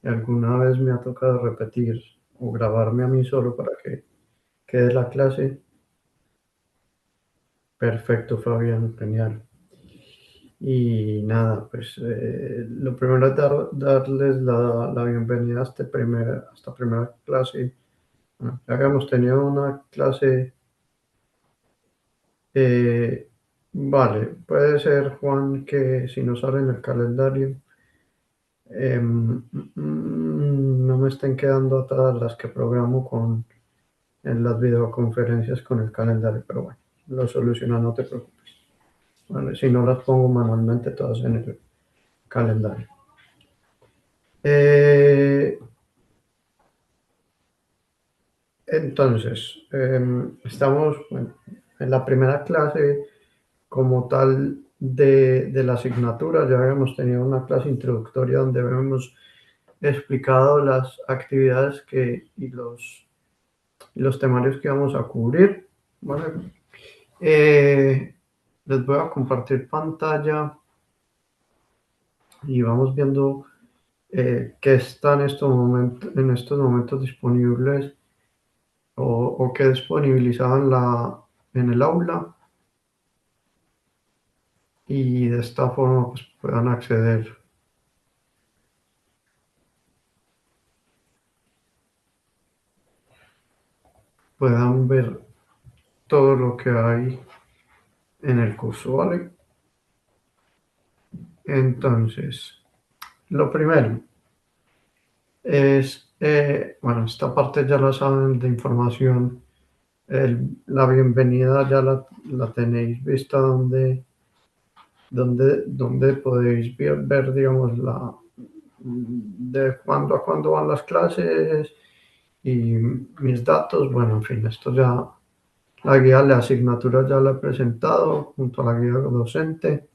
y alguna vez me ha tocado repetir o grabarme a mí solo para que quede la clase. Perfecto, Fabián, genial. Y nada, pues lo primero es darles la bienvenida a, a esta primera clase. Bueno, ya habíamos tenido una clase, eh, vale, puede ser, Juan, que si no sale en el calendario, no me estén quedando atadas las que programo en las videoconferencias con el calendario, pero bueno, lo soluciona, no te preocupes. Vale, si no las pongo manualmente todas en el calendario. Eh, entonces, estamos bueno, en la primera clase como tal de la asignatura. Ya habíamos tenido una clase introductoria donde habíamos explicado las actividades y los temarios que íbamos a cubrir. ¿Vale? Les voy a compartir pantalla y vamos viendo qué está en estos momentos disponibles o qué disponibilizaban en el aula y de esta forma pues, puedan acceder, puedan ver todo lo que hay en el curso, ¿vale? Entonces, lo primero es, bueno, esta parte ya la saben de información, la bienvenida ya la tenéis vista donde podéis ver, digamos, de cuándo a cuándo van las clases y mis datos. Bueno, en fin, esto ya, la guía de asignatura ya la he presentado junto a la guía docente.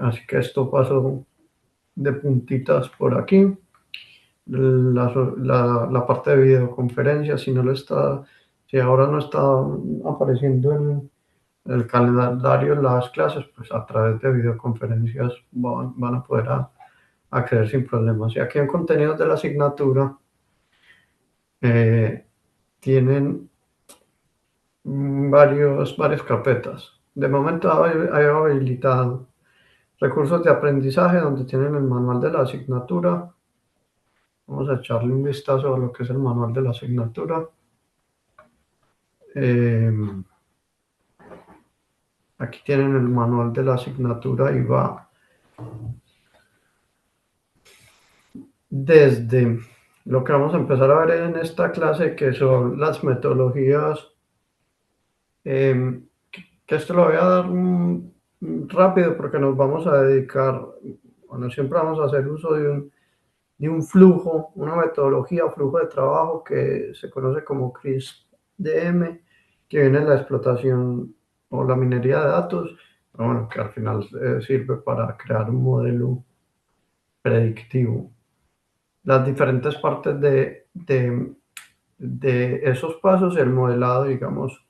Así que esto paso de puntitas por aquí. La parte de videoconferencia, si no lo está, si ahora no está apareciendo en el calendario las clases, pues a través de videoconferencias van a poder acceder sin problemas. Y aquí en contenidos de la asignatura eh, tienen varias carpetas. De momento hay habilitado recursos de aprendizaje donde tienen el manual de la asignatura. Vamos a echarle un vistazo a lo que es el manual de la asignatura. Eh, Aquí tienen el manual de la asignatura y va desde lo que vamos a empezar a ver en esta clase, que son las metodologías, que esto lo voy a dar rápido porque nos vamos a dedicar, bueno, siempre vamos a hacer uso de un flujo, una metodología, flujo de trabajo que se conoce como CRISP-DM, que viene de la explotación o la minería de datos, pero bueno, que al final sirve para crear un modelo predictivo. Las diferentes partes de esos pasos, el modelado, digamos,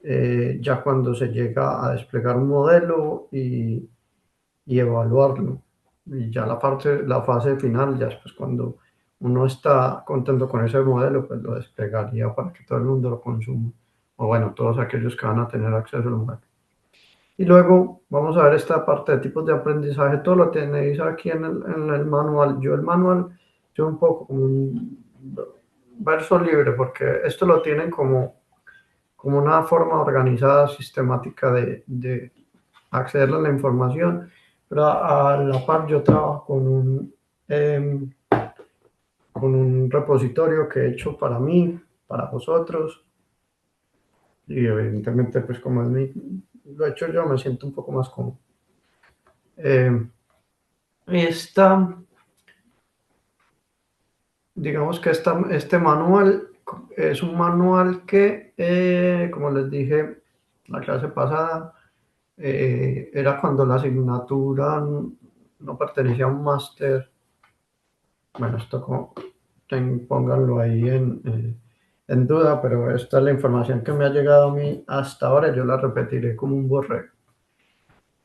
ya cuando se llega a desplegar un modelo y evaluarlo. Y ya la fase final, ya después cuando uno está contento con ese modelo, pues lo desplegaría para que todo el mundo lo consuma, o bueno, todos aquellos que van a tener acceso al modelo. Y luego vamos a ver esta parte de tipos de aprendizaje, todo lo tenéis aquí en el manual. Yo un poco como un verso libre, porque esto lo tienen como una forma organizada, sistemática de acceder a la información, pero a la par yo trabajo em, con un repositorio que he hecho para mí, para vosotros, y evidentemente pues como es lo he hecho yo, me siento un poco más cómodo. Em, esta, digamos que este manual es un manual que, como les dije la clase pasada, era cuando la asignatura no pertenecía a un máster. Bueno, esto como, pónganlo ahí en duda, pero esta es la información que me ha llegado a mí hasta ahora, yo la repetiré como un borrego.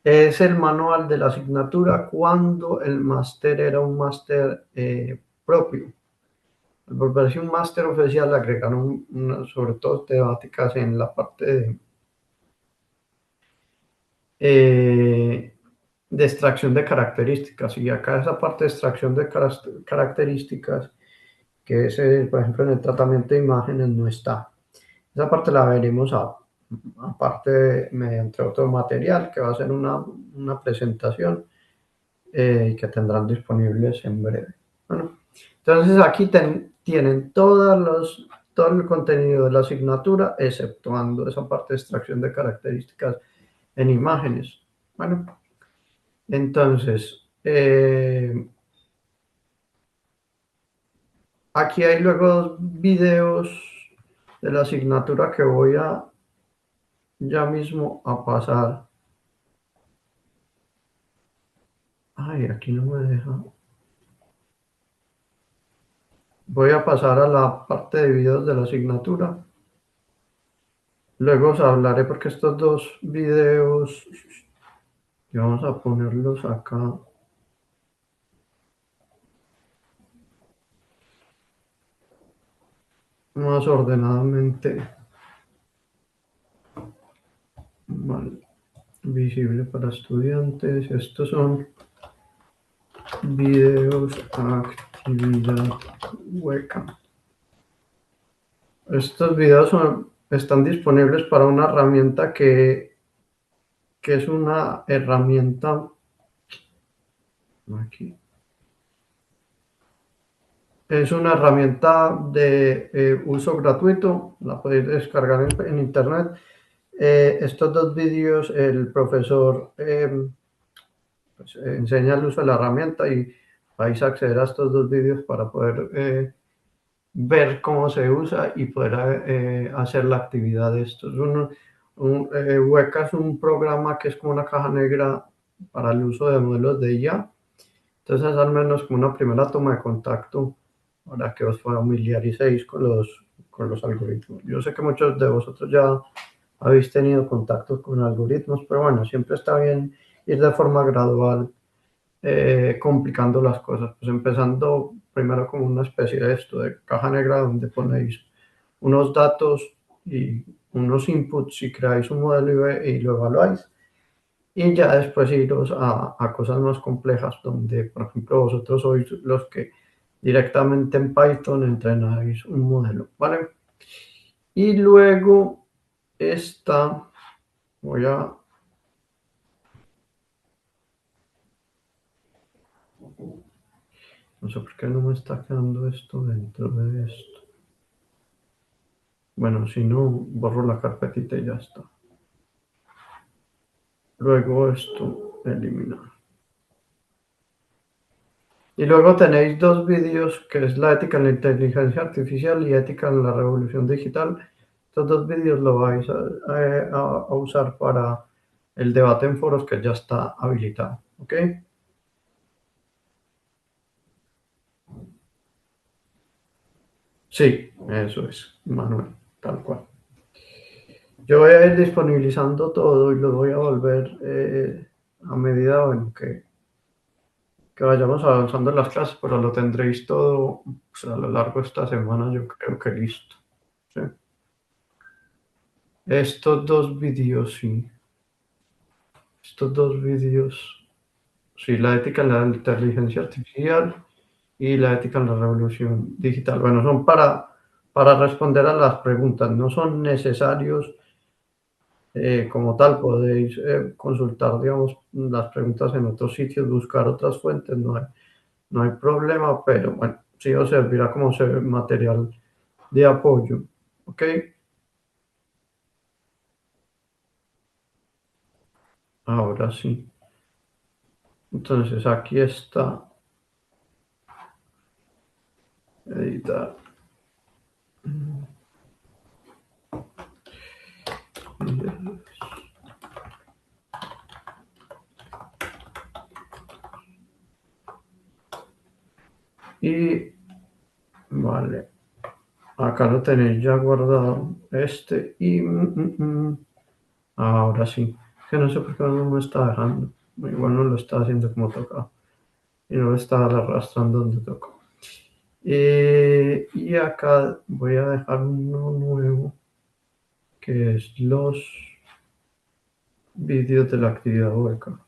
Es el manual de la asignatura cuando el máster era un máster propio. Al volverse un máster oficial le agregaron sobre todo temáticas en la parte de extracción de características. Y acá esa parte de extracción de características, que es, por ejemplo, en el tratamiento de imágenes, no está. Esa parte la veremos aparte mediante otro material que va a ser una presentación que tendrán disponibles en breve. Bueno, entonces aquí tienen todo el contenido de la asignatura, exceptuando esa parte de extracción de características en imágenes. Bueno, entonces, aquí hay luego dos videos de la asignatura que voy a ya mismo a pasar. Ay, aquí no me deja. Voy a pasar a la parte de videos de la asignatura. Luego os hablaré porque estos dos videos, y vamos a ponerlos acá más ordenadamente. Vale, visible para estudiantes. Estos son videos actividad webcam. Estos videos están disponibles para una herramienta que es una herramienta aquí. Es una herramienta de uso gratuito, la podéis descargar en internet. Estos dos vídeos el profesor pues, enseña el uso de la herramienta y vais a acceder a estos dos vídeos para poder ver cómo se usa y poder hacer la actividad de estos. Weka es un programa que es como una caja negra para el uso de modelos de IA. Entonces es al menos como una primera toma de contacto para que os familiaricéis con los algoritmos. Yo sé que muchos de vosotros ya habéis tenido contacto con algoritmos, pero bueno, siempre está bien ir de forma gradual complicando las cosas, pues empezando primero como una especie de esto, de caja negra donde ponéis unos datos y unos inputs y creáis un modelo y lo evaluáis. Y ya después iros a cosas más complejas donde, por ejemplo, vosotros sois los que directamente en Python entrenáis un modelo, ¿vale? Y luego esta, voy a, no sé por qué no me está quedando esto dentro de esto. Bueno, si no, borro la carpetita y ya está. Luego esto, eliminar. Y luego tenéis dos vídeos que es la ética en la inteligencia artificial y ética en la revolución digital. Estos dos vídeos lo vais a usar para el debate en foros que ya está habilitado. ¿Ok? Sí, eso es, Manuel, tal cual. Yo voy a ir disponibilizando todo y lo voy a volver a medida bueno, que vayamos avanzando en las clases, pero lo tendréis todo pues, a lo largo de esta semana, yo creo que listo. ¿Sí? Estos dos vídeos, sí. Estos dos vídeos, sí, la ética en la inteligencia artificial y la ética en la revolución digital. Bueno, son para responder a las preguntas, no son necesarios como tal. Podéis consultar, digamos, las preguntas en otros sitios, buscar otras fuentes, no hay problema, pero bueno, sí os servirá como material de apoyo. ¿Ok? Ahora sí. Entonces aquí está editar. Y vale, acá lo tenéis ya guardado este y ahora sí. que no sé por qué no me está dejando. Igual no lo está haciendo como toca. Y no lo está arrastrando donde toca. Y acá voy a dejar uno nuevo, que es los vídeos de la actividad hueca.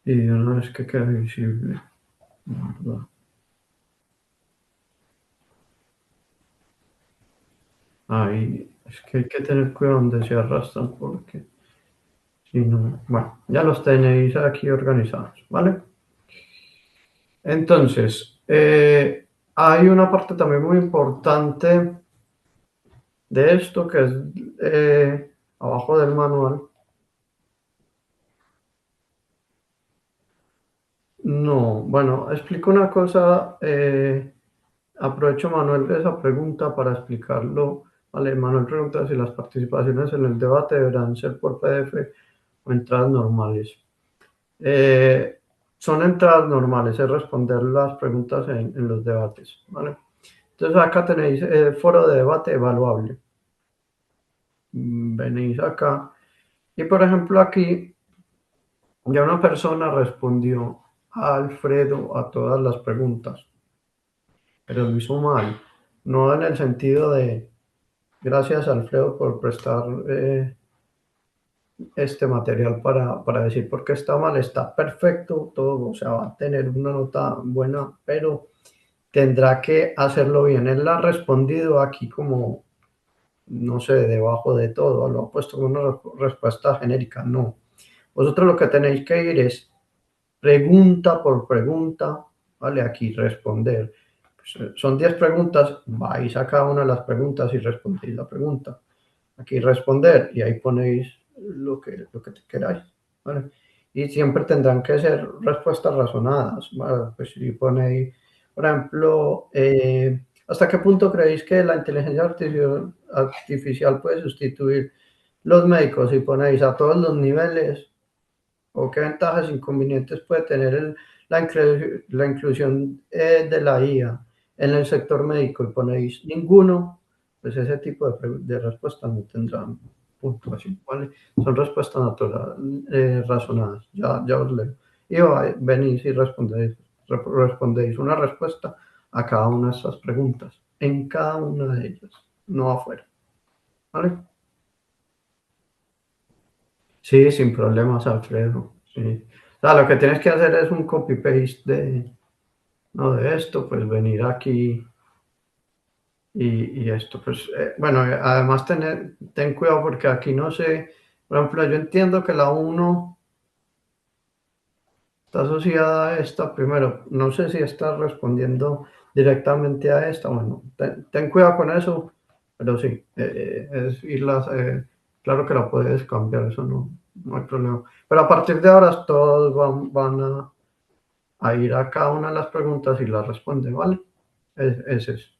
Y de una vez que quede visible, ¿verdad? Ahí es que hay que tener cuidado donde se arrastran porque si no, bueno, ya los tenéis aquí organizados, ¿vale? Entonces, hay una parte también muy importante de esto que es abajo del manual. No, bueno, explico una cosa. Aprovecho, Manuel, esa pregunta para explicarlo. Vale, Manuel pregunta si las participaciones en el debate deberán ser por PDF o entradas normales. Son entradas normales, es responder las preguntas en los debates, ¿vale? Entonces acá tenéis foro de debate evaluable. Venís acá y por ejemplo aquí ya una persona respondió a Alfredo a todas las preguntas, pero lo hizo mal, no en el sentido de gracias Alfredo por prestar este material para decir por qué está mal, está perfecto todo, o sea, va a tener una nota buena, pero tendrá que hacerlo bien. Él ha respondido aquí como, no sé, debajo de todo, lo ha puesto como una respuesta genérica, no. Vosotros lo que tenéis que ir es pregunta por pregunta, ¿vale? Aquí responder. Pues, son 10 preguntas, vais a cada una de las preguntas y respondéis la pregunta. Aquí responder y ahí ponéis lo que queráis, ¿vale? Y siempre tendrán que ser respuestas razonadas, ¿vale? Pues si ponéis, por ejemplo, ¿hasta qué punto creéis que la inteligencia artificial puede sustituir los médicos? Si ponéis a todos los niveles, ¿o qué ventajas e inconvenientes puede tener la inclusión de la IA en el sector médico? Y ponéis ninguno, pues ese tipo de respuestas no tendrán puntuación, ¿vale? Son respuestas naturales, razonadas, ya os leo. Y venís y respondéis una respuesta a cada una de estas preguntas, en cada una de ellas, no afuera, ¿vale? Sí, sin problemas, Alfredo. Sí. O sea, lo que tienes que hacer es un copy-paste no, de esto, pues venir aquí y esto, pues, bueno, además ten cuidado porque aquí no sé, por ejemplo, yo entiendo que la uno está asociada a esta primero, no sé si está respondiendo directamente a esta, bueno, ten cuidado con eso, pero sí, es irlas, claro que la puedes cambiar, eso no hay problema. Pero a partir de ahora todos van a ir a cada una de las preguntas y las responde, ¿vale? Es eso.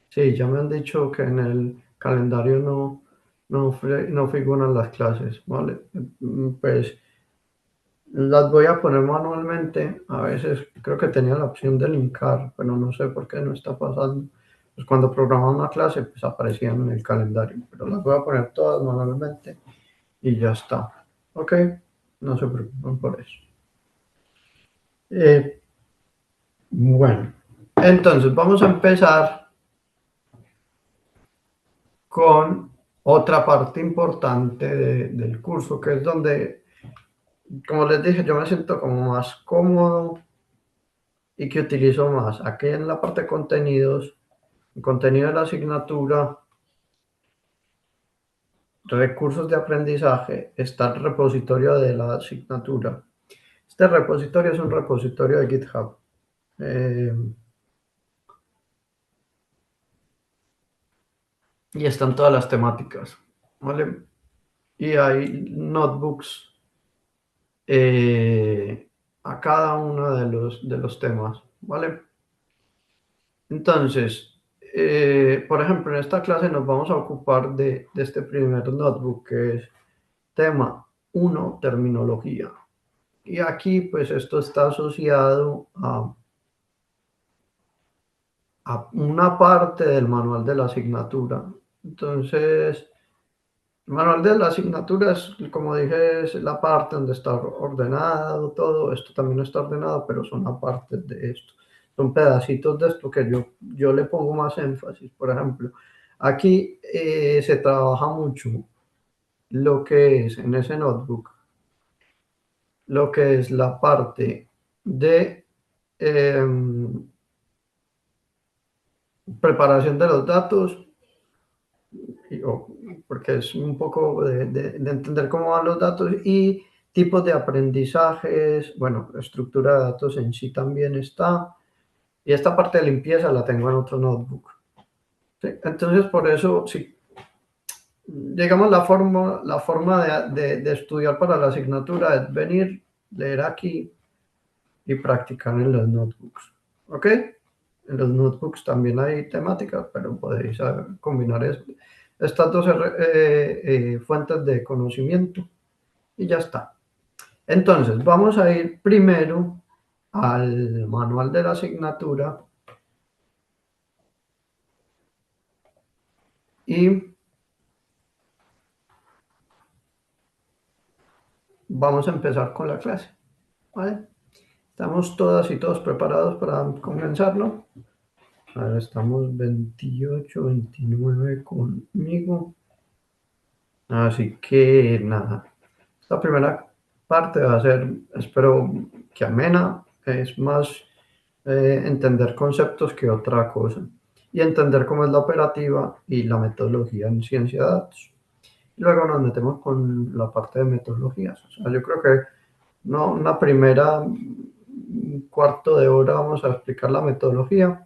Sí, ya me han dicho que en el calendario no figuran las clases, ¿vale? Pues las voy a poner manualmente. A veces creo que tenía la opción de linkar, pero no sé por qué no está pasando. Pues cuando programaba una clase, pues aparecían en el calendario, pero las voy a poner todas manualmente y ya está. ¿Ok? No se preocupen por eso. Eh, bueno, entonces vamos a empezar con otra parte importante del curso, que es donde, como les dije, yo me siento como más cómodo y que utilizo más. Aquí en la parte de contenidos, el contenido de la asignatura, recursos de aprendizaje, está el repositorio de la asignatura. Este repositorio es un repositorio de GitHub. eh, y están todas las temáticas, ¿vale? Y hay notebooks a cada uno de los temas, ¿vale? Entonces, por ejemplo, en esta clase nos vamos a ocupar de este primer notebook que es tema uno terminología. Y aquí, pues esto está asociado a una parte del manual de la asignatura. Entonces, el manual de la asignatura es, como dije, es la parte donde está ordenado todo. Esto también está ordenado, pero son aparte de esto. Son pedacitos de esto que yo le pongo más énfasis. Por ejemplo, aquí se trabaja mucho lo que es en ese notebook, lo que es la parte de preparación de los datos, porque es un poco de entender cómo van los datos y tipos de aprendizajes, bueno, estructura de datos en sí también está, y esta parte de limpieza la tengo en otro notebook. ¿Sí? Entonces, por eso, sí, digamos, la forma de estudiar para la asignatura es venir, leer aquí y practicar en los notebooks. ¿Ok? En los notebooks también hay temáticas, pero podéis combinar estas dos fuentes de conocimiento y ya está. Entonces, vamos a ir primero al manual de la asignatura y vamos a empezar con la clase. ¿Vale? ¿Estamos todas y todos preparados para comenzarlo? A ver, estamos 28, 29 conmigo. Así que nada, esta primera parte va a ser, espero que amena, es más entender conceptos que otra cosa y entender cómo es la operativa y la metodología en ciencia de datos. Luego nos metemos con la parte de metodologías. O sea, yo creo que no, una primera un cuarto de hora vamos a explicar la metodología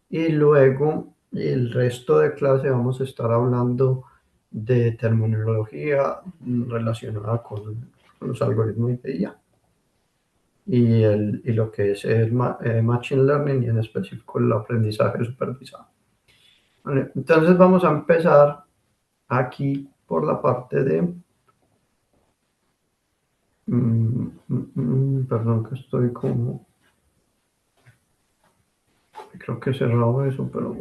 y luego el resto de clase vamos a estar hablando de terminología relacionada con los algoritmos de IA y lo que es el Machine Learning y en específico el aprendizaje supervisado. Vale, entonces vamos a empezar aquí por la parte de... perdón que estoy como... Creo que he cerrado eso, pero...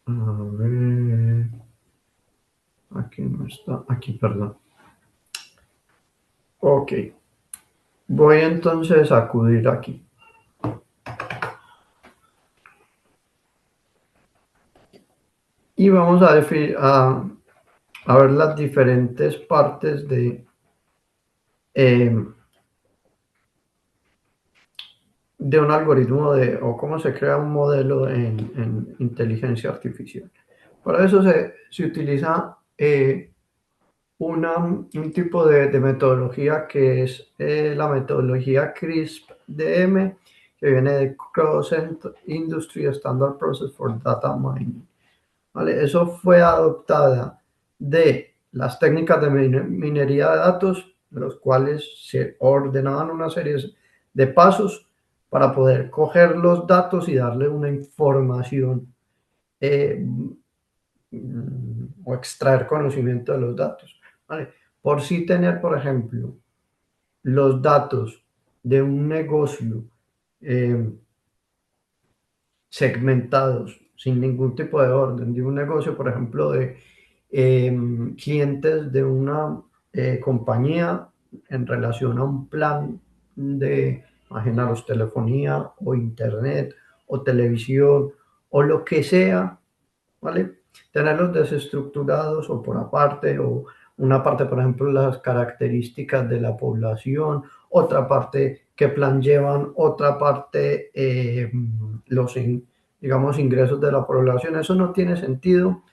A ver... Aquí no está. Aquí, perdón. Ok. Voy entonces a acudir aquí. Y vamos a ver las diferentes partes eh, de un algoritmo o cómo se crea un modelo en inteligencia artificial. Para eso se utiliza un tipo de metodología que es la metodología CRISP-DM, que viene de Cross Industry Standard Process for Data Mining. ¿Vale? Eso fue adoptada de las técnicas de minería de datos, de los cuales se ordenaban una serie de pasos para poder coger los datos y darle una información eh, o extraer conocimiento de los datos. ¿Vale? Por si tener, por ejemplo, los datos de un negocio eh, segmentados, sin ningún tipo de orden, de un negocio, por ejemplo, de clientes de una compañía en relación a un plan de, imaginaros, telefonía o internet o televisión o lo que sea, ¿vale? Tenerlos desestructurados o por aparte o una parte, por ejemplo, las características de la población, otra parte qué plan llevan, otra parte los, digamos, ingresos de la población. Eso no tiene sentido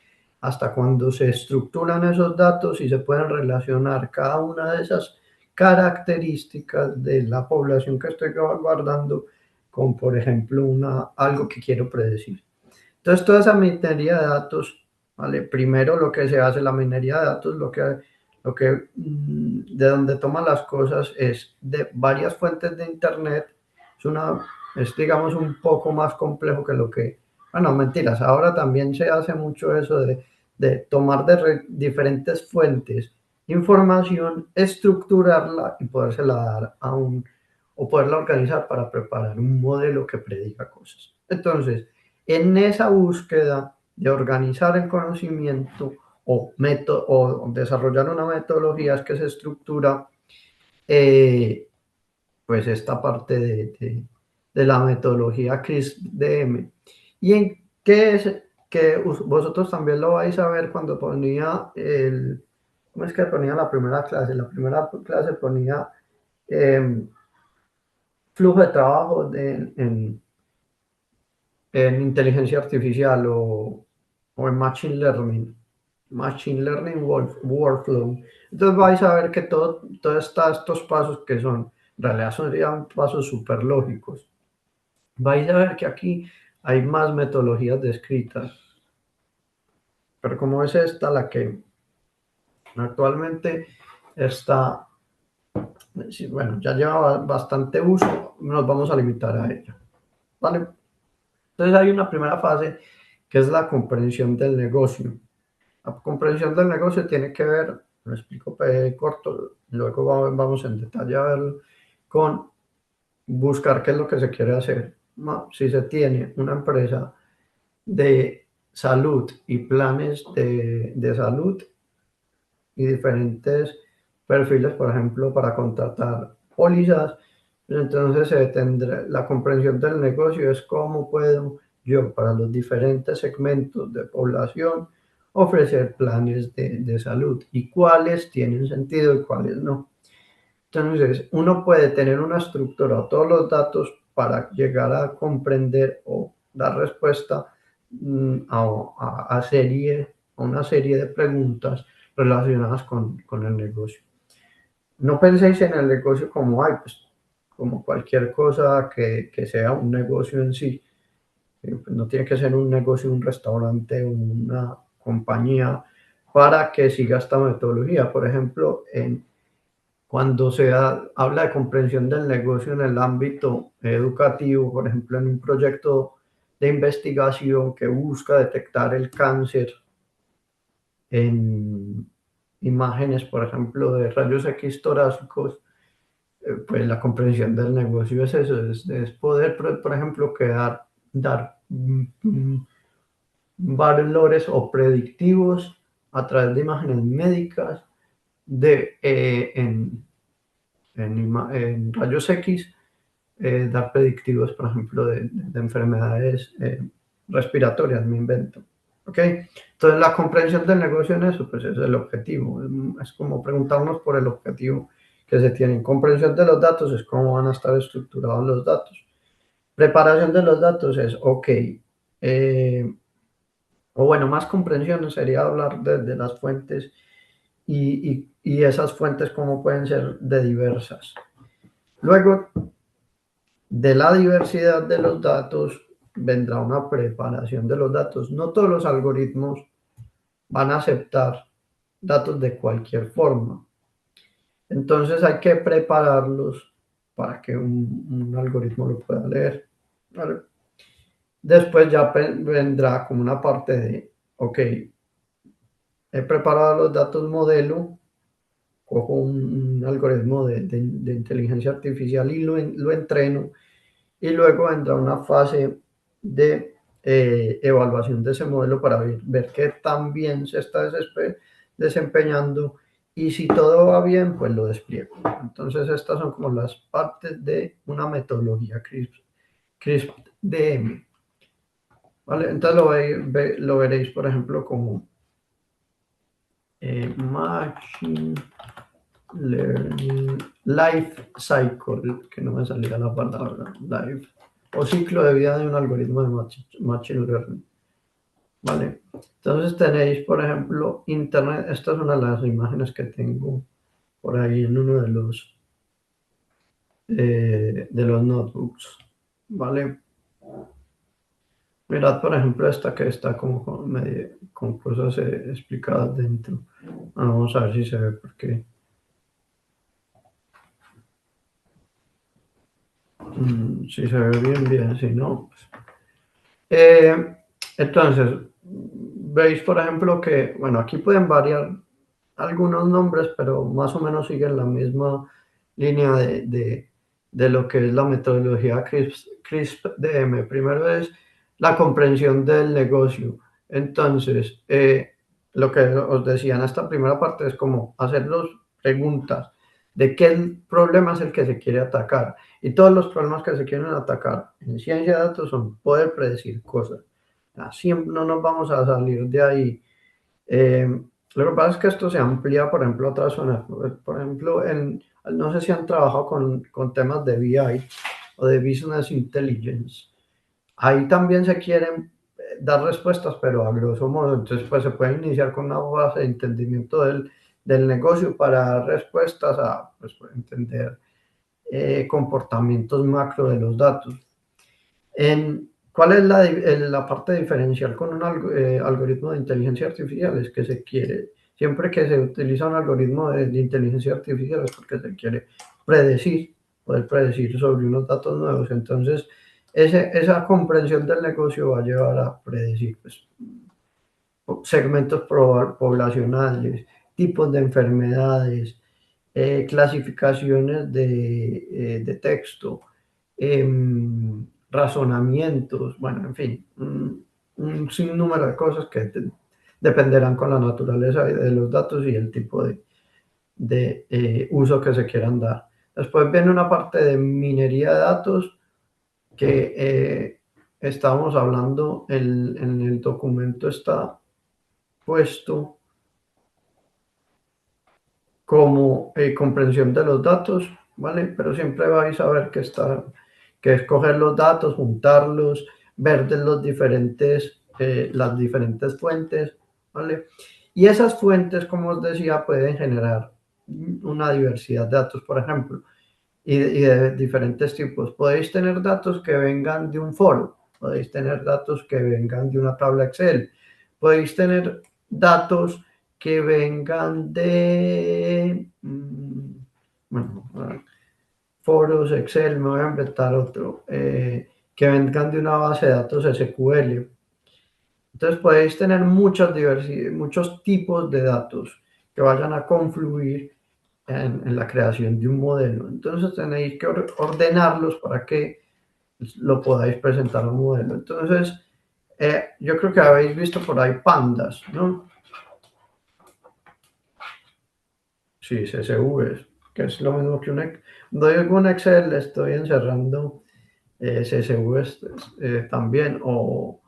hasta cuando se estructuran esos datos y se pueden relacionar cada una de esas características de la población que estoy guardando con, por ejemplo, algo que quiero predecir. Entonces, toda esa minería de datos, ¿vale? Primero lo que se hace, la minería de datos, de donde toman las cosas es de varias fuentes de Internet. Es digamos, un poco más complejo que bueno, mentiras, ahora también se hace mucho eso de tomar de diferentes fuentes información, estructurarla y podérsela dar o poderla organizar para preparar un modelo que prediga cosas. Entonces, en esa búsqueda de organizar el conocimiento o desarrollar una metodología que se estructura, pues esta parte de la metodología CRISP-DM. ¿Y en qué es? Que vosotros también lo vais a ver cuando ponía ¿cómo es que ponía la primera clase? La primera clase ponía flujo de trabajo en inteligencia artificial o en Machine Learning Workflow. Entonces vais a ver que todos estos pasos que son, en realidad serían pasos súper lógicos. Vais a ver que aquí hay más metodologías descritas, pero como es esta la que actualmente está, bueno, ya lleva bastante uso, nos vamos a limitar a ella, ¿vale? Entonces hay una primera fase que es la comprensión del negocio. La comprensión del negocio tiene que ver, lo explico corto, luego vamos en detalle a verlo, con buscar qué es lo que se quiere hacer. Si se tiene una empresa de salud y planes de salud y diferentes perfiles, por ejemplo, para contratar pólizas, pues entonces se tendrá la comprensión del negocio es cómo puedo yo para los diferentes segmentos de población ofrecer planes de salud y cuáles tienen sentido y cuáles no. Entonces, uno puede tener una estructura o todos los datos para llegar a comprender o dar respuesta a una serie de preguntas relacionadas con el negocio. No penséis en el negocio como, pues, como cualquier cosa que sea un negocio en sí. Pues no tiene que ser un negocio, un restaurante, una compañía para que siga esta metodología. Por ejemplo, cuando habla de comprensión del negocio en el ámbito educativo, por ejemplo, en un proyecto de investigación que busca detectar el cáncer en imágenes, por ejemplo, de rayos X torácicos, pues la comprensión del negocio es eso, es poder, por ejemplo, dar valores o predictivos a través de imágenes médicas en rayos X, dar predictivos, por ejemplo, de enfermedades respiratorias, me invento. ¿Ok? Entonces, la comprensión del negocio en eso, pues es el objetivo. Es como preguntarnos por el objetivo que se tiene. Comprensión de los datos es cómo van a estar estructurados los datos. Preparación de los datos es, ok, o bueno, más comprensión sería hablar de las fuentes y esas fuentes cómo pueden ser de diversas. Luego, de la diversidad de los datos vendrá una preparación de los datos. No todos los algoritmos van a aceptar datos de cualquier forma. Entonces hay que prepararlos para que un algoritmo lo pueda leer. ¿Vale? Después ya vendrá como una parte de, ok, he preparado los datos modelo, cojo un algoritmo de inteligencia artificial y lo entreno. Y luego vendrá una fase de evaluación de ese modelo para ver qué tan bien se está desempeñando y si todo va bien, pues lo despliego. Entonces estas son como las partes de una metodología CRISP-DM. ¿Vale? Entonces lo veréis, por ejemplo, como Machine Learning Life Cycle, que no me salía la palabra, Life, o ciclo de vida de un algoritmo de Machine Learning. ¿Vale? Entonces tenéis, por ejemplo, Internet. Esta es una de las imágenes que tengo por ahí en uno de los notebooks. ¿Vale? Mirad, por ejemplo, esta que está como con cosas explicadas dentro. Vamos a ver si se ve porque si se ve bien, si no, pues. Entonces, veis, por ejemplo, que, bueno, aquí pueden variar algunos nombres, pero más o menos siguen la misma línea de lo que es la metodología CRISP-DM. Primero es la comprensión del negocio. Entonces, lo que os decía en esta primera parte es como hacernos preguntas de qué problema es el que se quiere atacar. Y todos los problemas que se quieren atacar en ciencia de datos son poder predecir cosas. Así no nos vamos a salir de ahí. Lo que pasa es que esto se amplía, por ejemplo, a otras zonas. Por ejemplo, no sé si han trabajado con temas de BI o de Business Intelligence. Ahí también se quieren dar respuestas, pero a grosso modo. Entonces, pues se puede iniciar con una base de entendimiento del negocio para dar respuestas a, pues, entender comportamientos macro de los datos. ¿Cuál es la parte diferencial con un algoritmo de inteligencia artificial? Es que se quiere, siempre que se utiliza un algoritmo de inteligencia artificial es porque se quiere predecir, poder predecir sobre unos datos nuevos. Entonces, esa comprensión del negocio va a llevar a predecir pues, segmentos poblacionales, tipos de enfermedades, clasificaciones de texto, razonamientos, bueno, en fin, un sinnúmero de cosas que dependerán con la naturaleza de los datos y el tipo de uso que se quieran dar. Después viene una parte de minería de datos que estábamos hablando en el documento está puesto como comprensión de los datos, ¿vale? Pero siempre vais a ver que escoger los datos, juntarlos, ver de las diferentes fuentes, ¿vale? Y esas fuentes, como os decía, pueden generar una diversidad de datos, por ejemplo, y de diferentes tipos. Podéis tener datos que vengan de un foro, podéis tener datos que vengan de una tabla Excel, podéis tener datos que vengan de, bueno, foros, Excel, me voy a inventar otro, que vengan de una base de datos SQL. Entonces podéis tener muchos tipos de datos que vayan a confluir en la creación de un modelo. Entonces tenéis que ordenarlos para que lo podáis presentar a un modelo. Entonces, yo creo que habéis visto por ahí pandas, ¿no? Sí, CSVs, que es lo mismo que doy algún Excel, le estoy encerrando CSVs también, o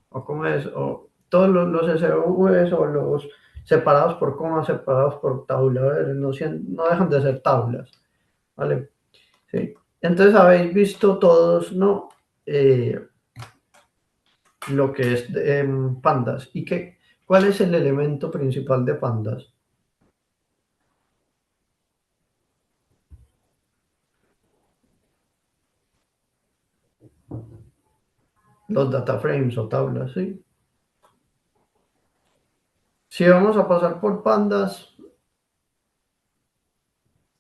cómo es, o todos los CSVs o los separados por comas, separados por tabuladores, no dejan de ser tablas, ¿vale? Sí. Entonces habéis visto todos, ¿no? Lo que es pandas. ¿Cuál es el elemento principal de pandas? Los data frames o tablas, ¿sí? Si vamos a pasar por pandas,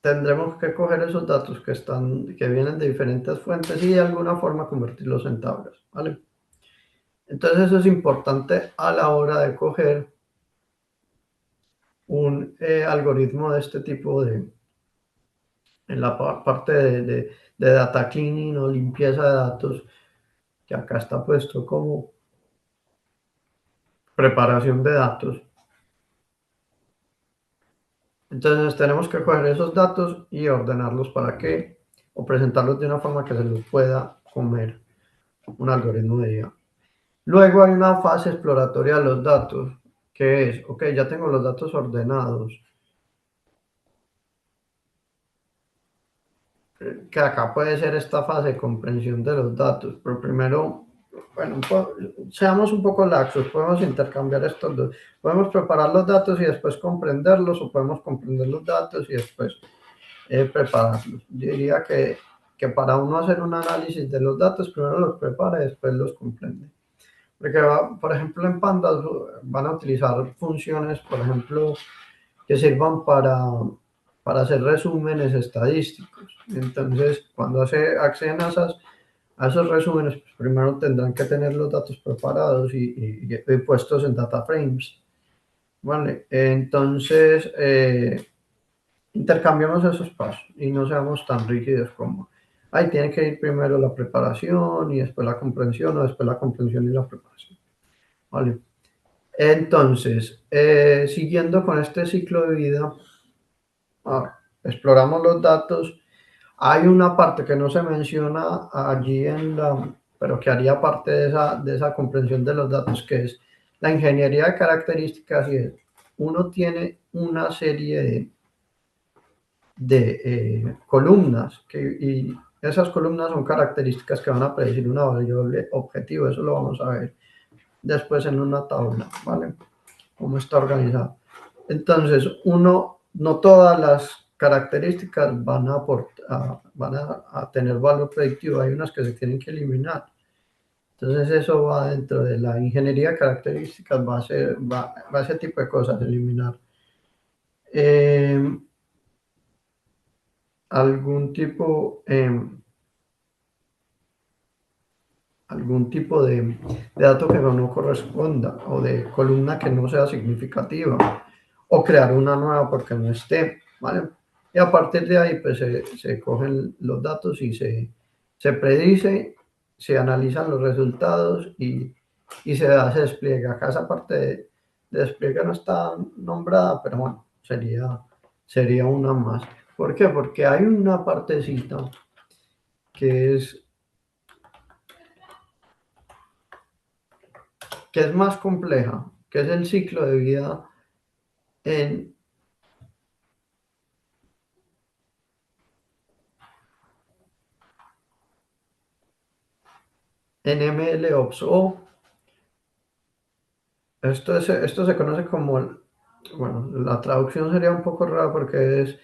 tendremos que coger esos datos que vienen de diferentes fuentes y de alguna forma convertirlos en tablas, ¿vale? Entonces eso es importante a la hora de coger un algoritmo de este tipo en la parte de data cleaning o limpieza de datos, que acá está puesto como preparación de datos. Entonces tenemos que coger esos datos y ordenarlos para que, o presentarlos de una forma que se los pueda comer un algoritmo de IA. Luego hay una fase exploratoria de los datos, que es, ok, ya tengo los datos ordenados, que acá puede ser esta fase de comprensión de los datos, pero primero, bueno, seamos un poco laxos, podemos intercambiar estos dos, podemos preparar los datos y después comprenderlos, o podemos comprender los datos y después prepararlos. Yo diría que para uno hacer un análisis de los datos, primero los prepara y después los comprende. Porque, por ejemplo, en Pandas van a utilizar funciones, por ejemplo, que sirvan para hacer resúmenes estadísticos. Entonces, cuando acceden a esos resúmenes, pues primero tendrán que tener los datos preparados y puestos en data frames. ¿vale? Entonces, intercambiamos esos pasos y no seamos tan rígidos como, ahí tiene que ir primero la preparación y después la comprensión o después la comprensión y la preparación, ¿vale? Entonces, siguiendo con este ciclo de vida, exploramos los datos. Hay una parte que no se menciona allí pero que haría parte de esa comprensión de los datos, que es la ingeniería de características y es, uno tiene una serie de columnas y esas columnas son características que van a predecir una variable objetivo, eso lo vamos a ver después en una tabla, ¿vale? Cómo está organizado. Entonces, no todas las características van a tener valor predictivo, hay unas que se tienen que eliminar. Entonces, eso va dentro de la ingeniería de características, va a ese tipo de cosas, eliminar eh, algún tipo, algún tipo de dato que no corresponda o de columna que no sea significativa o crear una nueva porque no esté, ¿vale? Y a partir de ahí, pues se cogen los datos y se predice, se analizan los resultados y se despliega. Acá esa parte de despliegue no está nombrada, pero bueno, sería una más. ¿Por qué? Porque hay una partecita que es más compleja, que es el ciclo de vida en, en MLOps o esto se conoce como, bueno, la traducción sería un poco rara porque es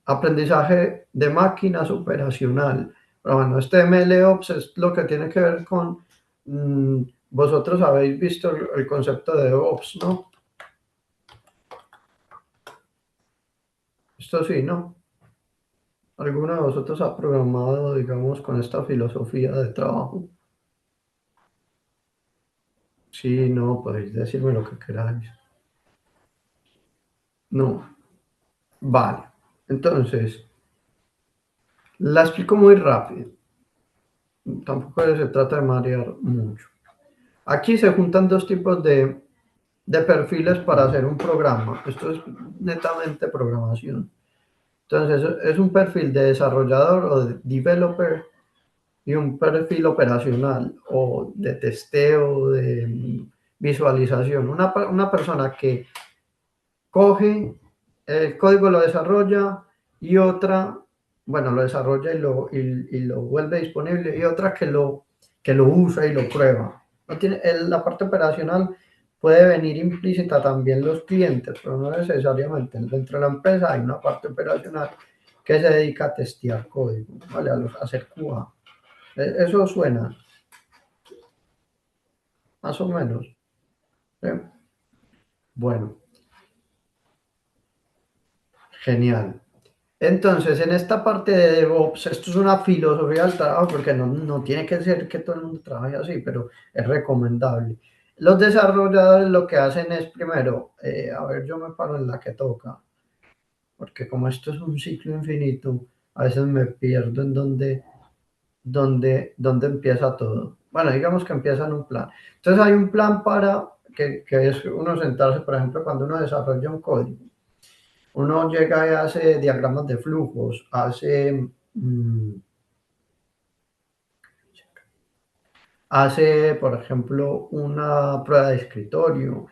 aprendizaje de máquinas operacional. Pero bueno, este MLOps es lo que tiene que ver con, vosotros habéis visto el concepto de DevOps, ¿no? Esto sí, ¿no? ¿Alguno de vosotros ha programado, digamos, con esta filosofía de trabajo? Sí, no, podéis decirme lo que queráis. No, vale. Entonces, la explico muy rápido. Tampoco se trata de marear mucho. Aquí se juntan dos tipos de perfiles para hacer un programa. Esto es netamente programación. Entonces, es un perfil de desarrollador o de developer y un perfil operacional o de testeo, de visualización. Una persona que coge el código, lo desarrolla y otra, bueno, lo desarrolla y lo vuelve disponible y otra que lo usa y lo prueba. No tiene, la parte operacional puede venir implícita también los clientes, pero no necesariamente. Dentro de la empresa hay una parte operacional que se dedica a testear código, ¿vale? A hacer QA. Eso suena, más o menos. ¿Sí? Bueno, genial. Entonces, en esta parte de DevOps, esto es una filosofía del trabajo, porque no tiene que ser que todo el mundo trabaje así, pero es recomendable. Los desarrolladores lo que hacen es, primero, a ver, yo me paro en la que toca, porque como esto es un ciclo infinito, a veces me pierdo en dónde empieza todo. Bueno, digamos que empieza en un plan. Entonces hay un plan que es uno sentarse, por ejemplo, cuando uno desarrolla un código. Uno llega y hace diagramas de flujos, hace, por ejemplo, una prueba de escritorio,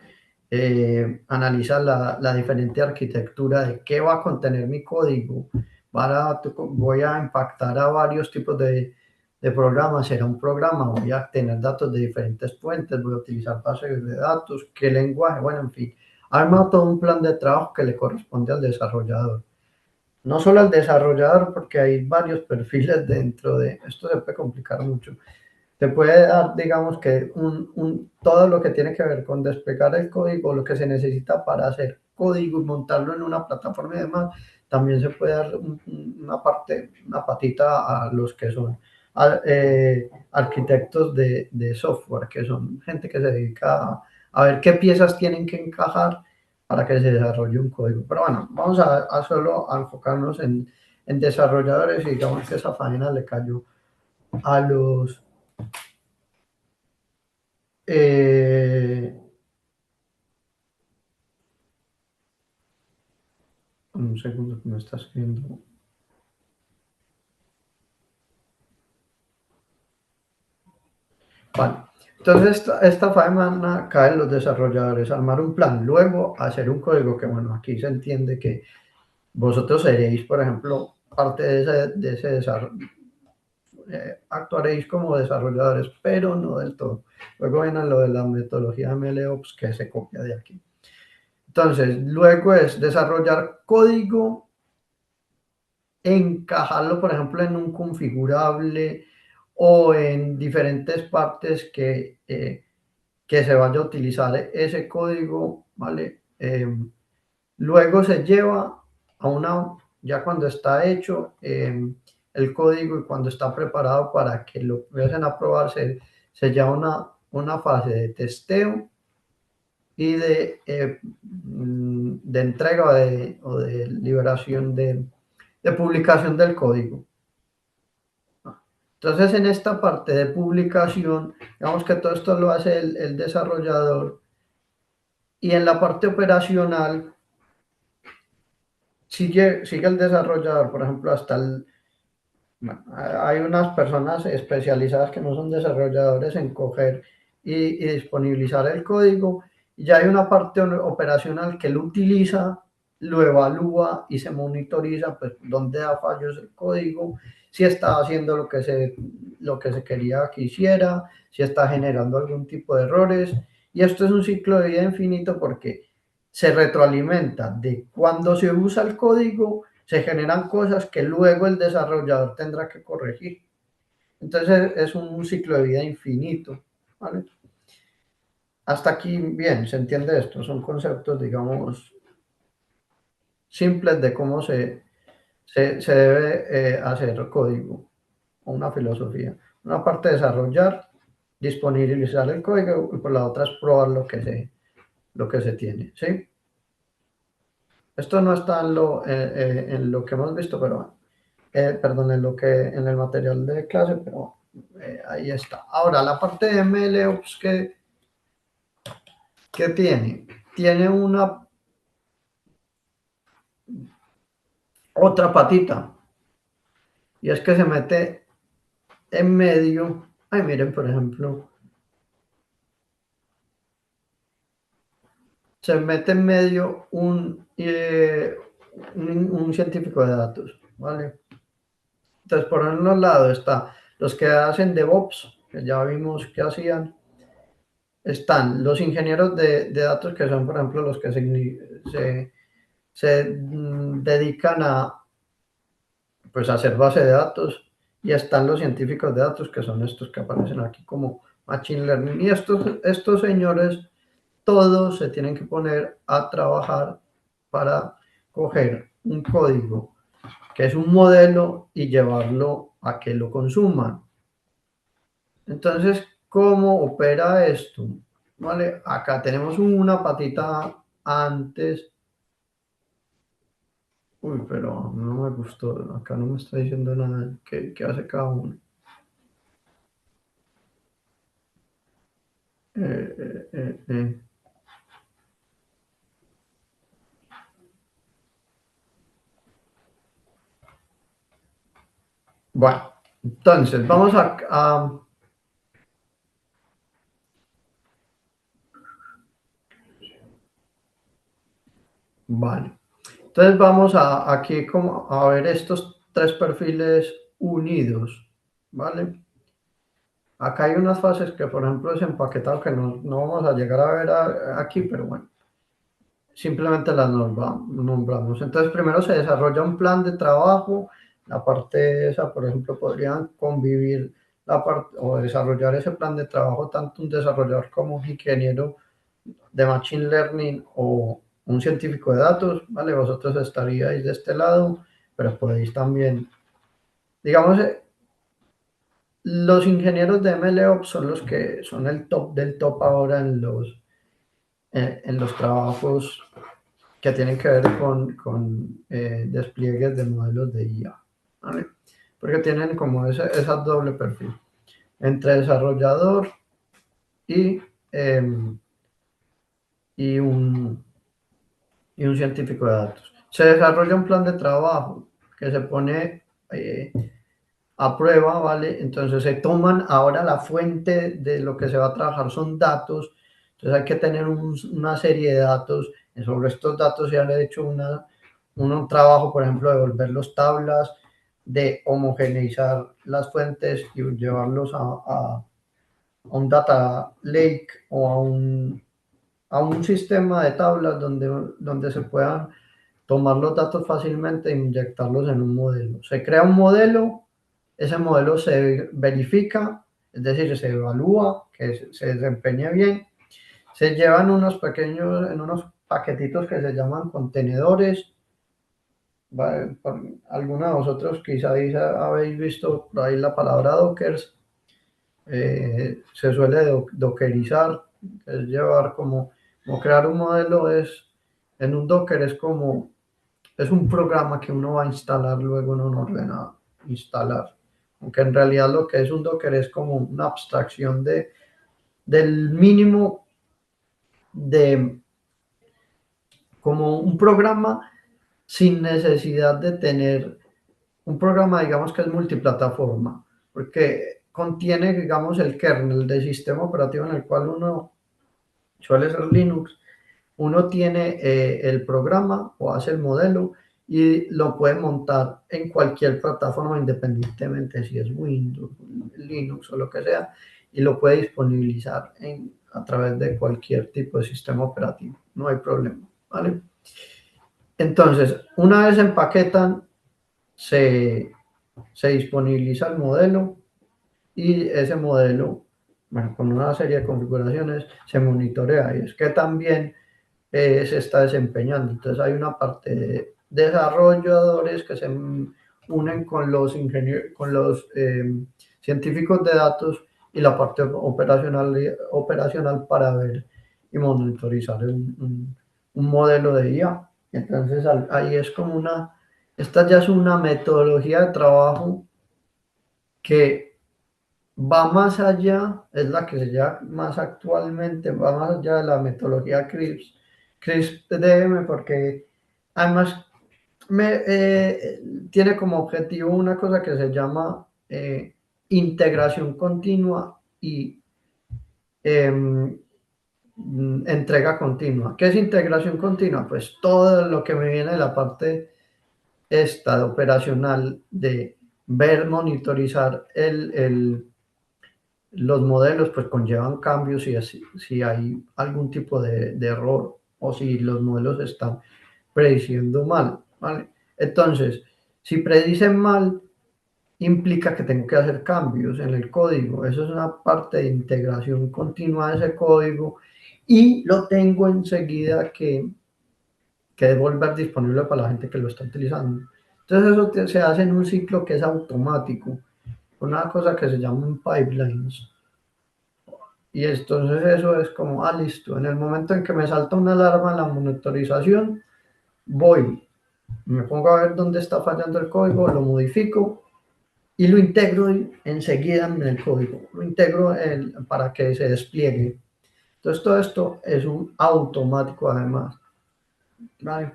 analiza la diferente arquitectura de qué va a contener mi código. Voy a impactar a varios tipos de programas. Será un programa, voy a tener datos de diferentes fuentes, voy a utilizar bases de datos, qué lenguaje, bueno, en fin. Arma todo un plan de trabajo que le corresponde al desarrollador. No solo al desarrollador, porque hay varios perfiles dentro de esto, se puede complicar mucho. Te puede dar, digamos que todo lo que tiene que ver con desplegar el código, lo que se necesita para hacer código y montarlo en una plataforma y demás, también se puede dar una parte, una patita a los que son arquitectos de software, que son gente que se dedica a ver qué piezas tienen que encajar para que se desarrolle un código. Pero bueno, vamos a solo a enfocarnos en desarrolladores y digamos que esa faena le cayó a los... un segundo que me está escribiendo. Vale. Entonces, esta faena cae en los desarrolladores, armar un plan, luego hacer un código que, bueno, aquí se entiende que vosotros seréis, por ejemplo, parte de ese desarrollo, actuaréis como desarrolladores, pero no del todo. Luego viene lo de la metodología MLOps que se copia de aquí. Entonces, luego es desarrollar código, encajarlo, por ejemplo, en un configurable o en diferentes partes que se vaya a utilizar ese código, ¿vale? Luego se lleva a una, ya cuando está hecho el código y cuando está preparado para que lo empiecen a probar, se lleva una fase de testeo y de entrega o de liberación de publicación del código. Entonces, en esta parte de publicación, digamos que todo esto lo hace el desarrollador y en la parte operacional sigue el desarrollador, por ejemplo, bueno, hay unas personas especializadas que no son desarrolladores en coger y disponibilizar el código, y ya hay una parte operacional que lo utiliza, lo evalúa y se monitoriza, pues, dónde da fallos el código, si está haciendo lo que se quería que hiciera, si está generando algún tipo de errores, y esto es un ciclo de vida infinito porque se retroalimenta de cuando se usa el código, se generan cosas que luego el desarrollador tendrá que corregir. Entonces es un ciclo de vida infinito. ¿Vale? Hasta aquí, bien, se entiende esto. Son conceptos, digamos, simples de cómo se debe hacer código o una filosofía. Una parte desarrollar, disponibilizar el código y por la otra es probar lo que se tiene. ¿Sí? Esto no está en lo que hemos visto, pero perdón, en el material de clase, pero ahí está. Ahora, la parte de MLOps que tiene una otra patita, y es que se mete en medio, ay, miren, por ejemplo, se mete en medio un científico de datos, ¿vale? Entonces, por un lado está los que hacen DevOps, que ya vimos que hacían, están los ingenieros de datos, que son, por ejemplo, los que se dedican a, pues, a hacer base de datos, y están los científicos de datos, que son estos que aparecen aquí como Machine Learning. Y estos señores, todos se tienen que poner a trabajar para coger un código que es un modelo y llevarlo a que lo consuman. Entonces, ¿cómo opera esto? Vale, acá tenemos una patita antes. Uy, pero no me gustó. Acá no me está diciendo nada. ¿Qué hace cada uno? Eh, eh, eh, eh. Bueno, entonces vamos vale. Entonces vamos aquí como a ver estos tres perfiles unidos, ¿vale? Acá hay unas fases que, por ejemplo, es empaquetado que no vamos a llegar a ver aquí, pero bueno, simplemente las nombramos. Entonces, primero se desarrolla un plan de trabajo. La parte esa, por ejemplo, podrían convivir la parte o desarrollar ese plan de trabajo tanto un desarrollador como un ingeniero de Machine Learning o un científico de datos, ¿vale? Vosotros estaríais de este lado, pero podéis también, digamos, los ingenieros de MLOps son los que son el top del top ahora en los trabajos que tienen que ver con despliegues de modelos de IA, ¿vale? Porque tienen como esa doble perfil entre desarrollador y, em, y, un, y un científico de datos. Se desarrolla un plan de trabajo que se pone a prueba, ¿vale? Entonces se toman ahora la fuente de lo que se va a trabajar son datos, entonces hay que tener una serie de datos, y sobre estos datos se han hecho un trabajo, por ejemplo, de volverlos tablas, de homogeneizar las fuentes y llevarlos a un data lake o a un sistema de tablas donde se puedan tomar los datos fácilmente e inyectarlos en un modelo. Se crea un modelo, ese modelo se verifica, es decir, se evalúa que se desempeñe bien, se llevan en unos paquetitos que se llaman contenedores. ¿Vale? Algunos de vosotros quizás habéis visto por ahí la palabra dockers. Se suele dockerizar, es llevar como crear un modelo en un Docker es un programa que uno va a instalar luego en un ordenador, instalar. Aunque en realidad lo que es un Docker es como una abstracción del mínimo de como un programa sin necesidad de tener un programa, digamos que es multiplataforma, porque contiene, digamos, el kernel del sistema operativo en el cual uno suele ser Linux, uno tiene el programa o hace el modelo y lo puede montar en cualquier plataforma independientemente si es Windows, Linux o lo que sea, y lo puede disponibilizar a través de cualquier tipo de sistema operativo, no hay problema, ¿vale? Entonces, una vez empaquetan, se, se disponibiliza el modelo y ese modelo, bueno, con una serie de configuraciones, se monitorea y es que también se está desempeñando. Entonces hay una parte de desarrolladores que se unen con los ingenieros, con los científicos de datos y la parte operacional para ver y monitorizar un modelo de IA. Entonces ahí es como esta ya es una metodología de trabajo que va más allá, es la que se llama más actualmente, va más allá de la metodología CRISP-DM, porque además tiene como objetivo una cosa que se llama integración continua y em, entrega continua. ¿Qué es integración continua? Pues todo lo que me viene de la parte esta de operacional, de ver, monitorizar los modelos, pues conllevan cambios si hay algún tipo de error o si los modelos están prediciendo mal, ¿vale? Entonces, si predicen mal, implica que tengo que hacer cambios en el código. Eso es una parte de integración continua de ese código y lo tengo enseguida que volver disponible para la gente que lo está utilizando. Entonces, eso se hace en un ciclo que es automático, una cosa que se llaman pipelines. Y entonces eso es como, listo, en el momento en que me salta una alarma en la monitorización, voy, me pongo a ver dónde está fallando el código, lo modifico y lo integro enseguida en el código, lo integro para que se despliegue. Entonces todo esto es un automático además, ¿vale?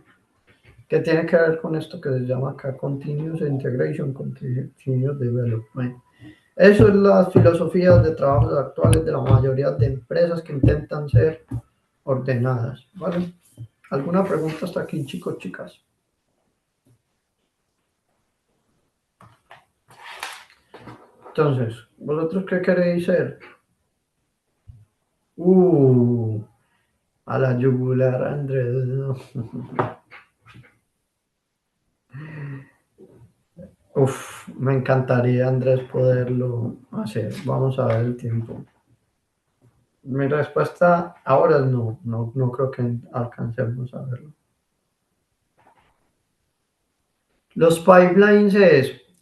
Que tiene que ver con esto que se llama acá Continuous Integration, Continuous Development. Eso es las filosofías de trabajos actuales de la mayoría de empresas que intentan ser ordenadas, ¿vale? ¿Alguna pregunta hasta aquí, chicos, chicas? Entonces, ¿vosotros qué queréis ser? Uh, a la yugular, Andrés. No. Uf, me encantaría, Andrés, poderlo hacer. Vamos a ver el tiempo. Mi respuesta ahora es no creo que alcancemos a verlo. Los pipelines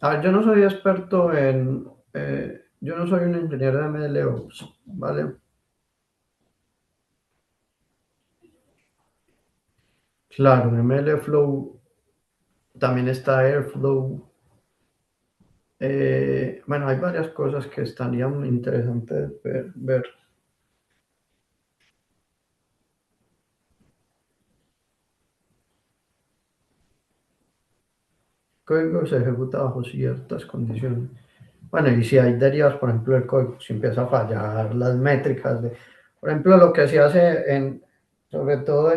a ver, yo no soy experto yo no soy un ingeniero de MLOps, ¿vale? Claro, MLflow, también está Airflow. Bueno, hay varias cosas que estarían muy interesantes ver. Código se ejecuta bajo ciertas condiciones. Bueno, y si hay derivas, por ejemplo, el código, si empieza a fallar las métricas, por ejemplo, lo que se hace sobre todo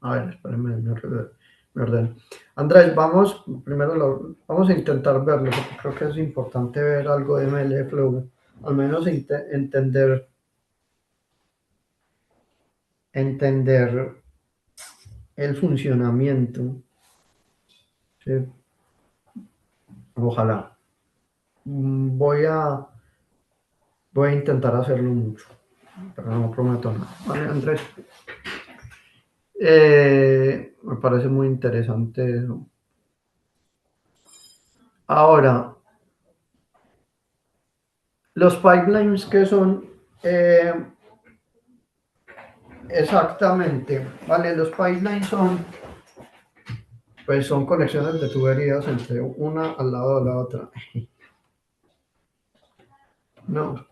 a ver, espérenme, me ordeno. Andrés, vamos a intentar verlo, porque creo que es importante ver algo de MLflow, al menos entender el funcionamiento, ¿sí? Ojalá. Mm, voy a intentar hacerlo mucho, pero no prometo nada. Vale, Andrés. Me parece muy interesante eso. Ahora, los pipelines que son exactamente, ¿vale? Los pipelines pues son conexiones de tuberías entre una al lado de la otra. No,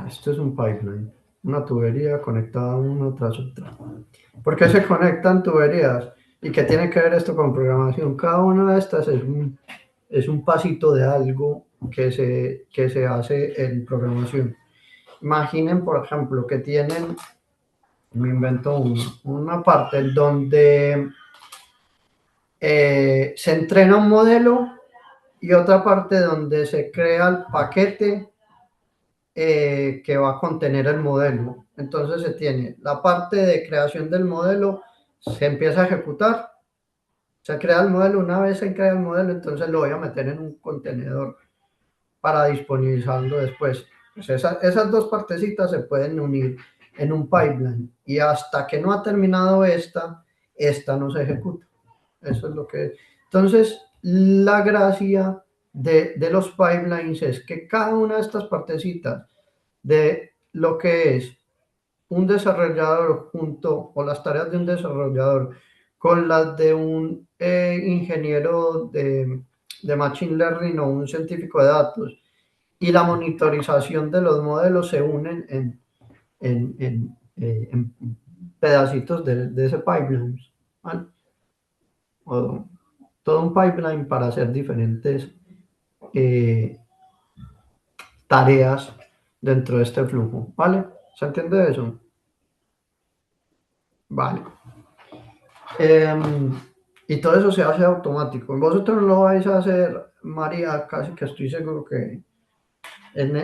esto es un pipeline, una tubería conectada una tras otra. ¿Por qué se conectan tuberías? ¿Y qué tiene que ver esto con programación? Cada una de estas es un pasito de algo que se hace en programación. Imaginen, por ejemplo, que tienen, me invento una parte donde se entrena un modelo y otra parte donde se crea el paquete que va a contener el modelo. Entonces se tiene la parte de creación del modelo, se empieza a ejecutar, se crea el modelo, una vez se crea el modelo, entonces lo voy a meter en un contenedor para disponibilizarlo después. Pues esas dos partecitas se pueden unir en un pipeline y hasta que no ha terminado esta no se ejecuta. Eso es lo que es. Entonces, la gracia de los pipelines es que cada una de estas partecitas de lo que es un desarrollador junto o las tareas de un desarrollador con las de un ingeniero de Machine Learning o un científico de datos y la monitorización de los modelos se unen en pedacitos de ese pipeline, ¿vale? O todo un pipeline para hacer diferentes eh, tareas dentro de este flujo, ¿vale? ¿Se entiende eso? Vale. Y todo eso se hace automático. Vosotros no lo vais a hacer, María, casi que estoy seguro que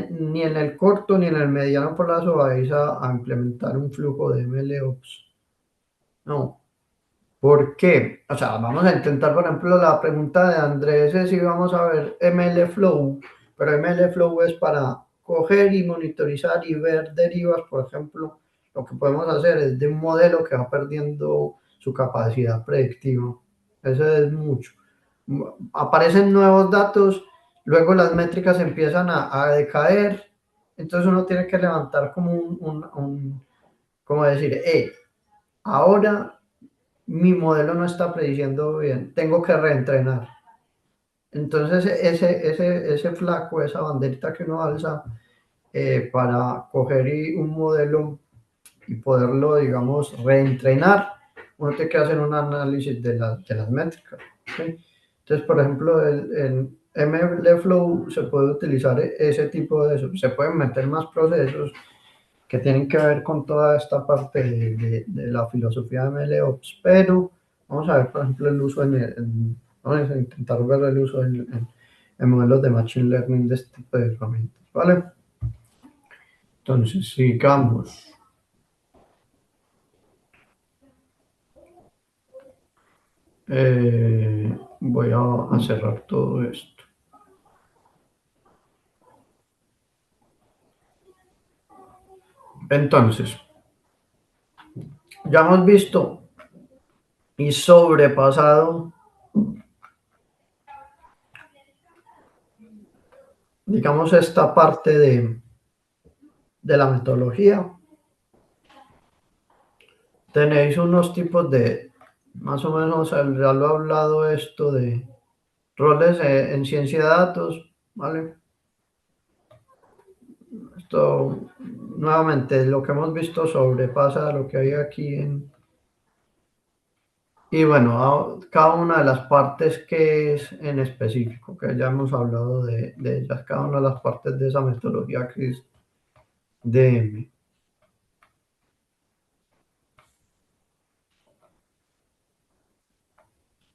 ni en el corto ni en el mediano plazo vais a implementar un flujo de MLOps. No. ¿Por qué? O sea, vamos a intentar, por ejemplo, la pregunta de Andrés es si vamos a ver MLflow, pero MLflow es para coger y monitorizar y ver derivas, por ejemplo, lo que podemos hacer es de un modelo que va perdiendo su capacidad predictiva. Eso es mucho. Aparecen nuevos datos, luego las métricas empiezan a decaer, entonces uno tiene que levantar como como decir, ahora mi modelo no está prediciendo bien, tengo que reentrenar. Entonces, ese flaco, esa banderita que uno alza para coger un modelo y poderlo, digamos, reentrenar, uno tiene que hacer un análisis de las métricas. ¿Sí? Entonces, por ejemplo, en MLflow se puede utilizar ese tipo de eso. Se pueden meter más procesos que tienen que ver con toda esta parte de la filosofía de MLOps, pero vamos a ver, por ejemplo, el uso vamos a intentar ver el uso en modelos de Machine Learning de este tipo de herramientas, ¿vale? Entonces, sigamos. Voy a cerrar todo esto. Entonces, ya hemos visto y sobrepasado digamos, esta parte de la metodología, tenéis unos tipos de, más o menos, ya lo he hablado esto de roles en ciencia de datos, ¿vale? Esto, nuevamente, lo que hemos visto sobrepasa lo que hay aquí y bueno, cada una de las partes que es en específico, que ya hemos hablado de ellas, cada una de las partes de esa metodología que es DM.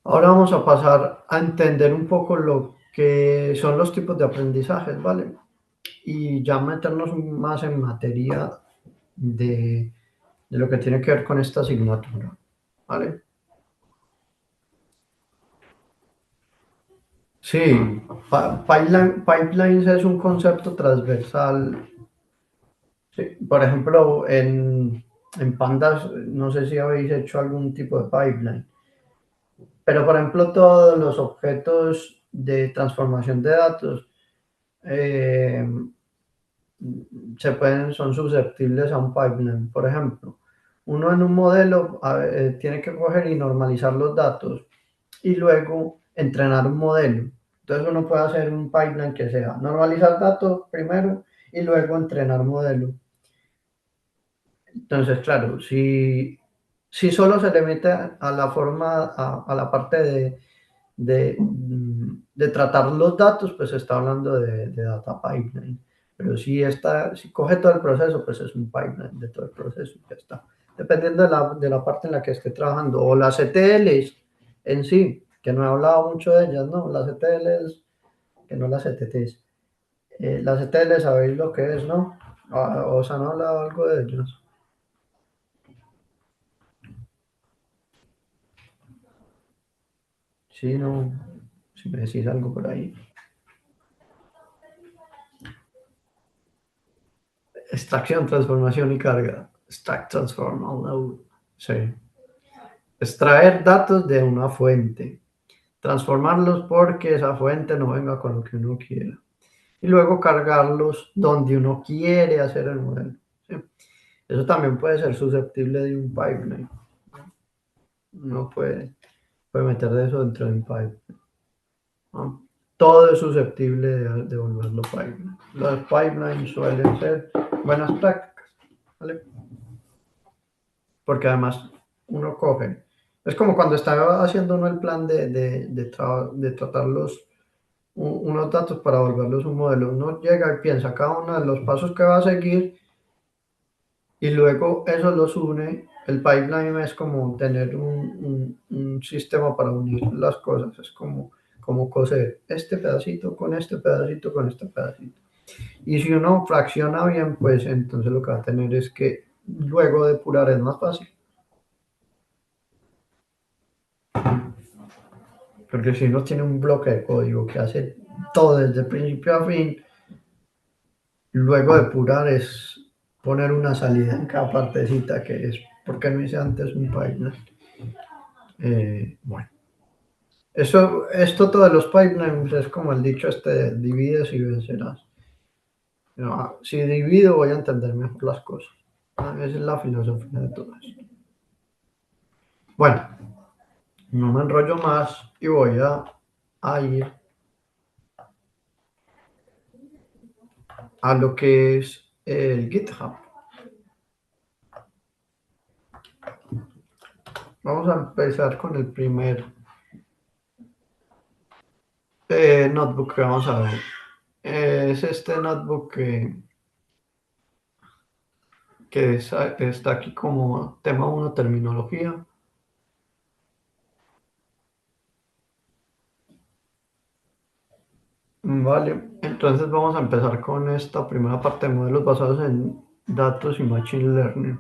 Ahora vamos a pasar a entender un poco lo que son los tipos de aprendizajes, ¿vale? Y ya meternos más en materia de lo que tiene que ver con esta asignatura, ¿vale? Sí, pipelines es un concepto transversal. Sí, por ejemplo, en Pandas, no sé si habéis hecho algún tipo de pipeline, pero por ejemplo, todos los objetos de transformación de datos eh, son susceptibles a un pipeline. Por ejemplo, uno en un modelo tiene que coger y normalizar los datos y luego entrenar un modelo. Entonces uno puede hacer un pipeline que sea normalizar datos primero y luego entrenar modelo. Entonces, claro, si solo se le mete a la forma, a la parte de tratar los datos, pues se está hablando de data pipeline. Pero si coge todo el proceso, pues es un pipeline de todo el proceso y ya está. Dependiendo de la parte en la que esté trabajando. O las ETLs en sí, que no he hablado mucho de ellas, ¿no? Las ETLs, que no las ETTs. Las ETLs, ¿sabéis lo que es, no? ¿Os han hablado algo de ellas? Sí, no, si me decís algo por ahí. Extracción, transformación y carga. Stack, transform, load. Sí. Extraer datos de una fuente. Transformarlos porque esa fuente no venga con lo que uno quiera. Y luego cargarlos donde uno quiere hacer el modelo. ¿Sí? Eso también puede ser susceptible de un pipeline. Uno puede meter de eso dentro de un pipeline, ¿no? Todo es susceptible de volverlo pipeline. Los pipelines suelen ser buenas prácticas, ¿vale? Porque además uno coge. Es como cuando está haciendo uno el plan de tratar unos datos para volverlos un modelo. Uno llega y piensa cada uno de los pasos que va a seguir y luego eso los une. El pipeline es como tener un sistema para unir las cosas. Es como coser este pedacito con este pedacito con este pedacito. Y si uno fracciona bien, pues entonces lo que va a tener es que luego depurar es más fácil. Porque si uno tiene un bloque de código que hace todo desde principio a fin, luego depurar es poner una salida en cada partecita que es, porque no hice antes un pipeline. Bueno, esto todo de los pipelines es como el dicho este de divides y vencerás. No, si divido voy a entender mejor las cosas. Esa es la filosofía de todo esto. Bueno, no me enrollo más y voy a ir a lo que es el GitHub. Vamos a empezar con el primer notebook que vamos a ver. Es este notebook que está aquí como tema uno terminología. Vale, entonces vamos a empezar con esta primera parte de modelos basados en datos y machine learning.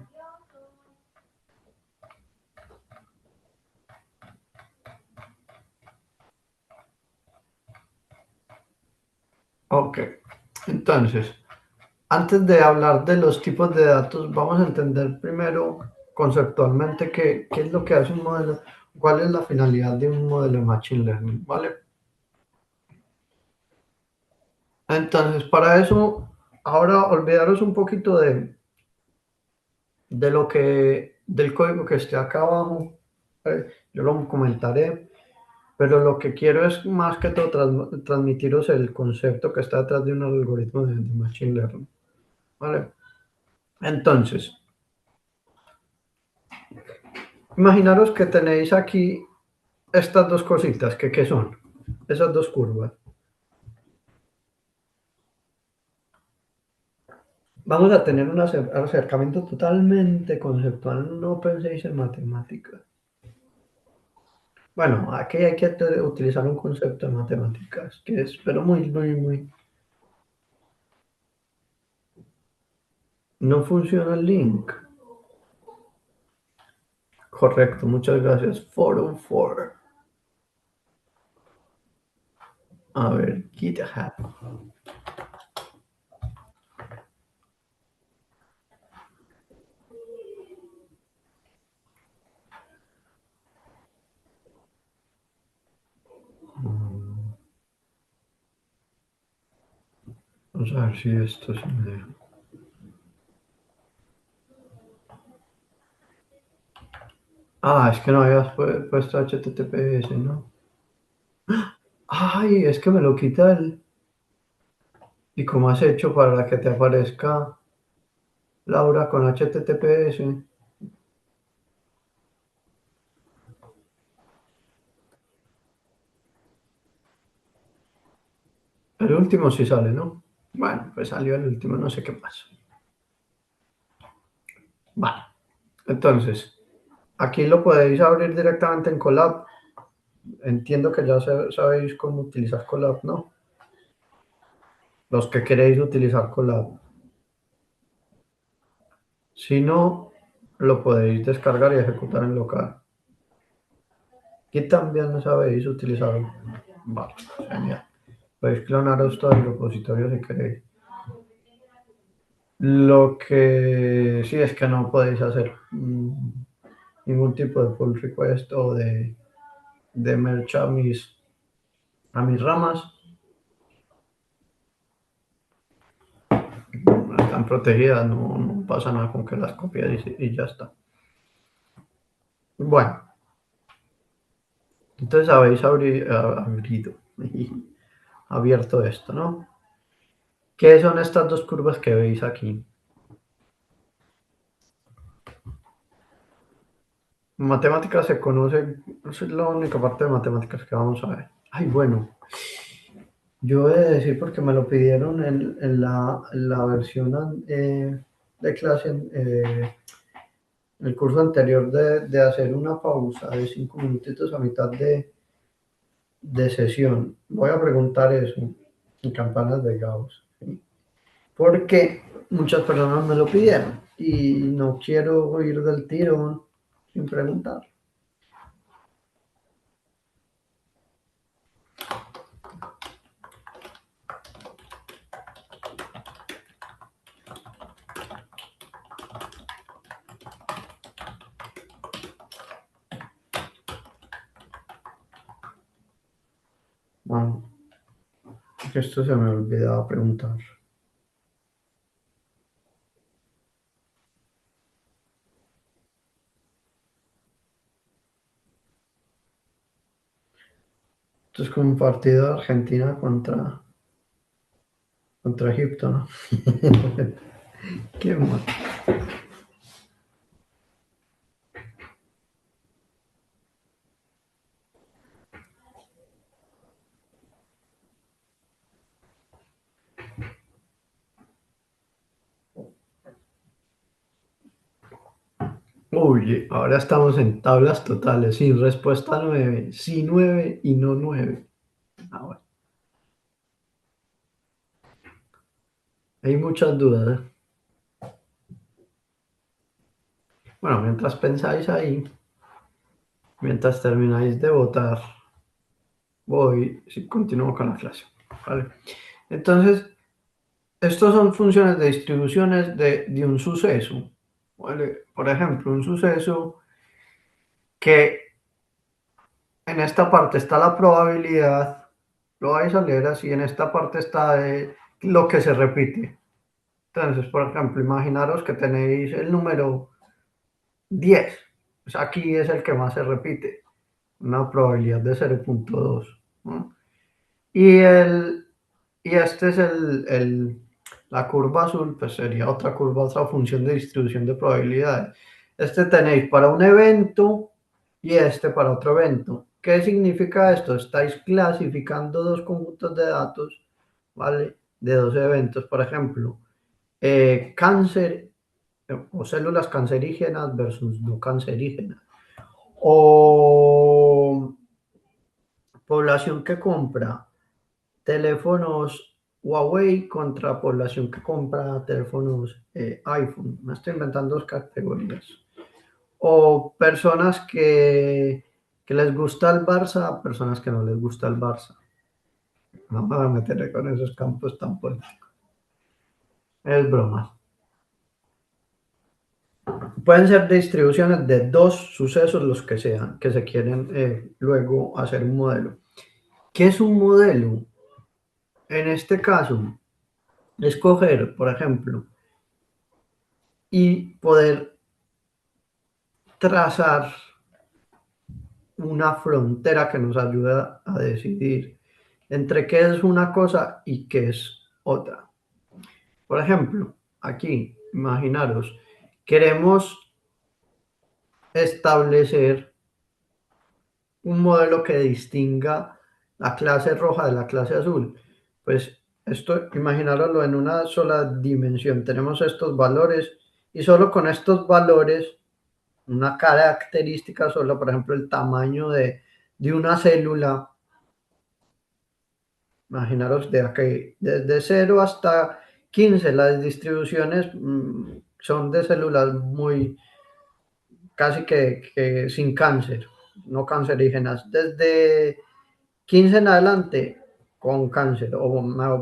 Ok, entonces, antes de hablar de los tipos de datos, vamos a entender primero conceptualmente qué es lo que hace un modelo, cuál es la finalidad de un modelo de machine learning, ¿vale? Entonces, para eso, ahora olvidaros un poquito de lo que, del código que esté acá abajo. Yo lo comentaré, pero lo que quiero es más que todo transmitiros el concepto que está detrás de un algoritmo de Machine Learning. ¿Vale? Entonces, imaginaros que tenéis aquí estas dos cositas, que ¿qué son? Esas dos curvas. Vamos a tener un acercamiento totalmente conceptual, no penséis en matemáticas. Bueno, aquí hay que utilizar un concepto de matemáticas, que es, pero muy. No funciona el link. Correcto, muchas gracias. 404. A ver, GitHub. Vamos a ver si esto se me deja. Ah, es que no habías puesto HTTPS, ¿no? Ay, es que me lo quita el... ¿Y cómo has hecho para que te aparezca Laura con HTTPS? El último sí sale, ¿no? Bueno, pues salió el último, no sé qué pasa. Vale, entonces, aquí lo podéis abrir directamente en Colab. Entiendo que ya sabéis cómo utilizar Colab, ¿no? Los que queréis utilizar Colab. Si no, lo podéis descargar y ejecutar en local. Y también no sabéis utilizarlo. Vale, genial. Podéis clonaros todo el repositorio si queréis. Lo que sí es que no podéis hacer ningún tipo de pull request o de merge a mis ramas. Están protegidas, no pasa nada con que las copies y ya está. Bueno, entonces habéis abierto esto, ¿no? ¿Qué son estas dos curvas que veis aquí? Matemáticas se conoce, es la única parte de matemáticas que vamos a ver. Ay, bueno, yo he de decir porque me lo pidieron en la versión de clase, el curso anterior, de hacer una pausa de 5 minutitos a mitad de sesión. Voy a preguntar eso en campanas de Gauss, ¿sí? Porque muchas personas me lo pidieron y no quiero ir del tirón sin preguntar. Bueno, que esto se me olvidaba preguntar. Esto es como un partido de Argentina contra Egipto, ¿no? Qué mal. Uy, ahora estamos en tablas totales, sin respuesta 9, sí 9 y no 9. Ah, bueno. Hay muchas dudas, ¿eh? Bueno, mientras pensáis ahí, mientras termináis de votar, sí, continúo con la clase. ¿Vale? Entonces, estos son funciones de distribuciones de un suceso. ¿Vale? Por ejemplo, un suceso que en esta parte está la probabilidad lo vais a leer así. En esta parte está lo que se repite. Entonces, por ejemplo, imaginaros que tenéis el número 10. Pues aquí es el que más se repite, una probabilidad de 0,2, ¿no? Y, y este es la curva azul, pues sería otra curva, otra función de distribución de probabilidades. Este tenéis para un evento y este para otro evento. ¿Qué significa esto? Estáis clasificando dos conjuntos de datos, ¿vale? De dos eventos, por ejemplo, cáncer o células cancerígenas versus no cancerígenas. O población que compra teléfonos Huawei contra población que compra teléfonos iPhone. Me estoy inventando dos categorías. O personas que les gusta el Barça, personas que no les gusta el Barça. No me voy a meter con esos campos tan políticos. Es broma. Pueden ser distribuciones de dos sucesos, los que sean, que se quieren luego hacer un modelo. ¿Qué es un modelo? En este caso, escoger, por ejemplo, y poder trazar una frontera que nos ayuda a decidir entre qué es una cosa y qué es otra. Por ejemplo, aquí, imaginaros, queremos establecer un modelo que distinga la clase roja de la clase azul. Pues esto, imaginaroslo en una sola dimensión. Tenemos estos valores y solo con estos valores, una característica sola, por ejemplo, el tamaño de una célula. Imaginaros de aquí, desde 0 hasta 15, las distribuciones son de células muy, casi que sin cáncer, no cancerígenas. Desde 15 en adelante, con cáncer, o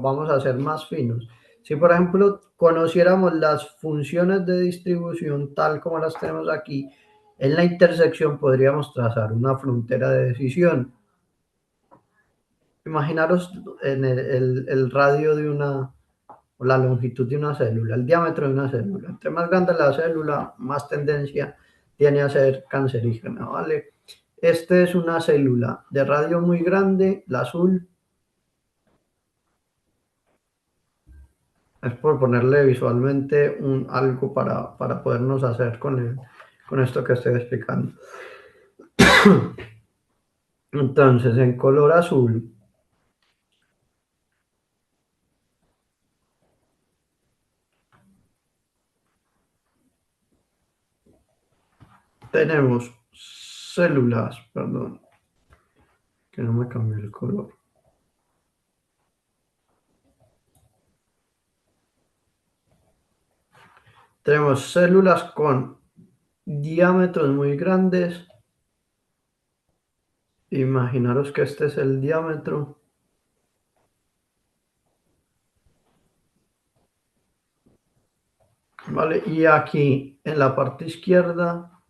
vamos a ser más finos. Si, por ejemplo, conociéramos las funciones de distribución tal como las tenemos aquí, en la intersección podríamos trazar una frontera de decisión. Imaginaros en el radio de una, o la longitud de una célula, el diámetro de una célula. Entre más grande la célula, más tendencia tiene a ser cancerígena, ¿vale? Este es una célula de radio muy grande, la azul, es por ponerle visualmente algo para podernos hacer con esto que estoy explicando. Entonces, en color azul tenemos células, perdón, que no me cambió el color. Tenemos células con diámetros muy grandes. Imaginaros que este es el diámetro. ¿Vale? Y aquí en la parte izquierda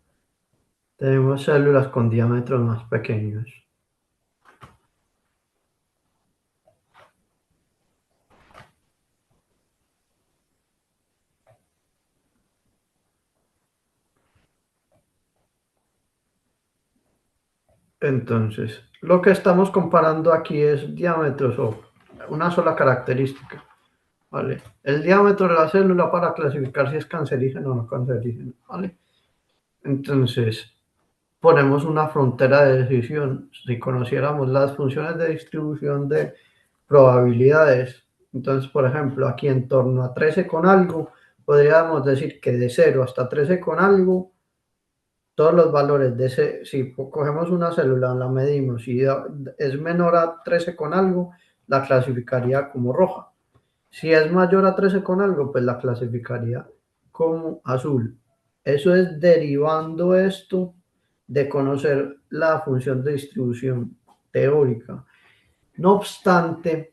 tenemos células con diámetros más pequeños. Entonces, lo que estamos comparando aquí es diámetros o una sola característica. ¿Vale? El diámetro de la célula para clasificar si es cancerígeno o no cancerígeno. ¿Vale? Entonces, ponemos una frontera de decisión. Si conociéramos las funciones de distribución de probabilidades, entonces, por ejemplo, aquí en torno a 13 con algo, podríamos decir que de 0 hasta 13 con algo, todos los valores de ese, si cogemos una célula, la medimos y es menor a 13 con algo, la clasificaría como roja. Si es mayor a 13 con algo, pues la clasificaría como azul. Eso es derivando esto de conocer la función de distribución teórica. No obstante,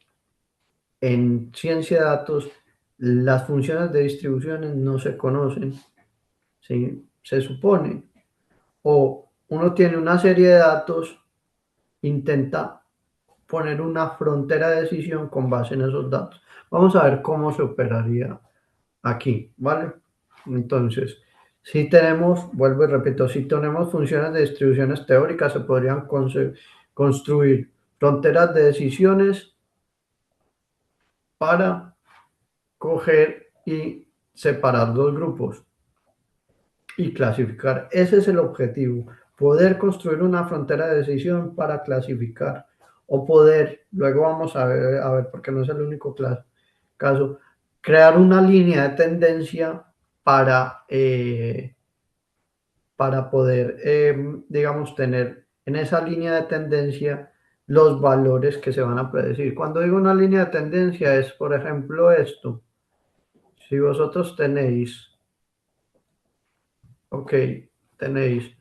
en ciencia de datos, las funciones de distribuciones no se conocen, ¿sí? Se supone. O uno tiene una serie de datos, intenta poner una frontera de decisión con base en esos datos. Vamos a ver cómo se operaría aquí, ¿vale? Entonces, si tenemos, vuelvo y repito, si tenemos funciones de distribuciones teóricas, se podrían construir fronteras de decisiones para coger y separar dos grupos y clasificar. Ese es el objetivo, poder construir una frontera de decisión para clasificar o poder, luego vamos a ver porque no es el único caso, crear una línea de tendencia para poder, digamos, tener en esa línea de tendencia los valores que se van a predecir. Cuando digo una línea de tendencia es, por ejemplo, esto. Si vosotros tenéis, ok, tenéis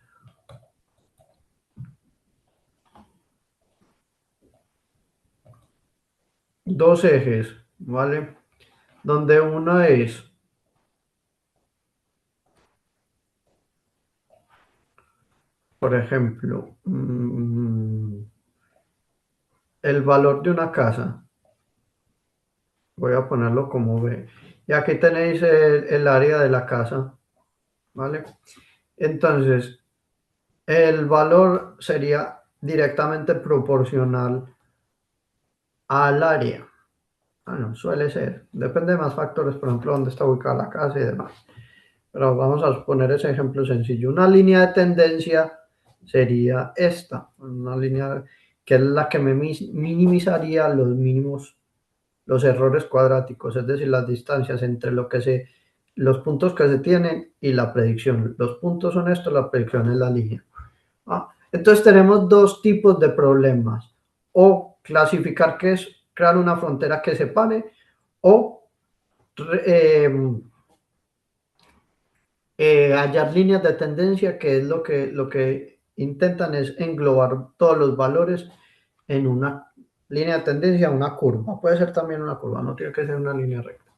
dos ejes, ¿vale? Donde uno es, por ejemplo, el valor de una casa. Voy a ponerlo como B. Y aquí tenéis el área de la casa, ¿vale? Entonces, el valor sería directamente proporcional al área. Bueno, suele ser. Depende de más factores, por ejemplo, dónde está ubicada la casa y demás. Pero vamos a poner ese ejemplo sencillo. Una línea de tendencia sería esta, una línea que es la que me minimizaría los mínimos, los errores cuadráticos, es decir, las distancias entre los puntos que se tienen y la predicción. Los puntos son estos, la predicción es la línea. Entonces tenemos dos tipos de problemas, o clasificar que es crear una frontera que separe, o eh, hallar líneas de tendencia, que es lo que intentan es englobar todos los valores en una línea de tendencia, una curva. Puede ser también una curva, no tiene que ser una línea recta.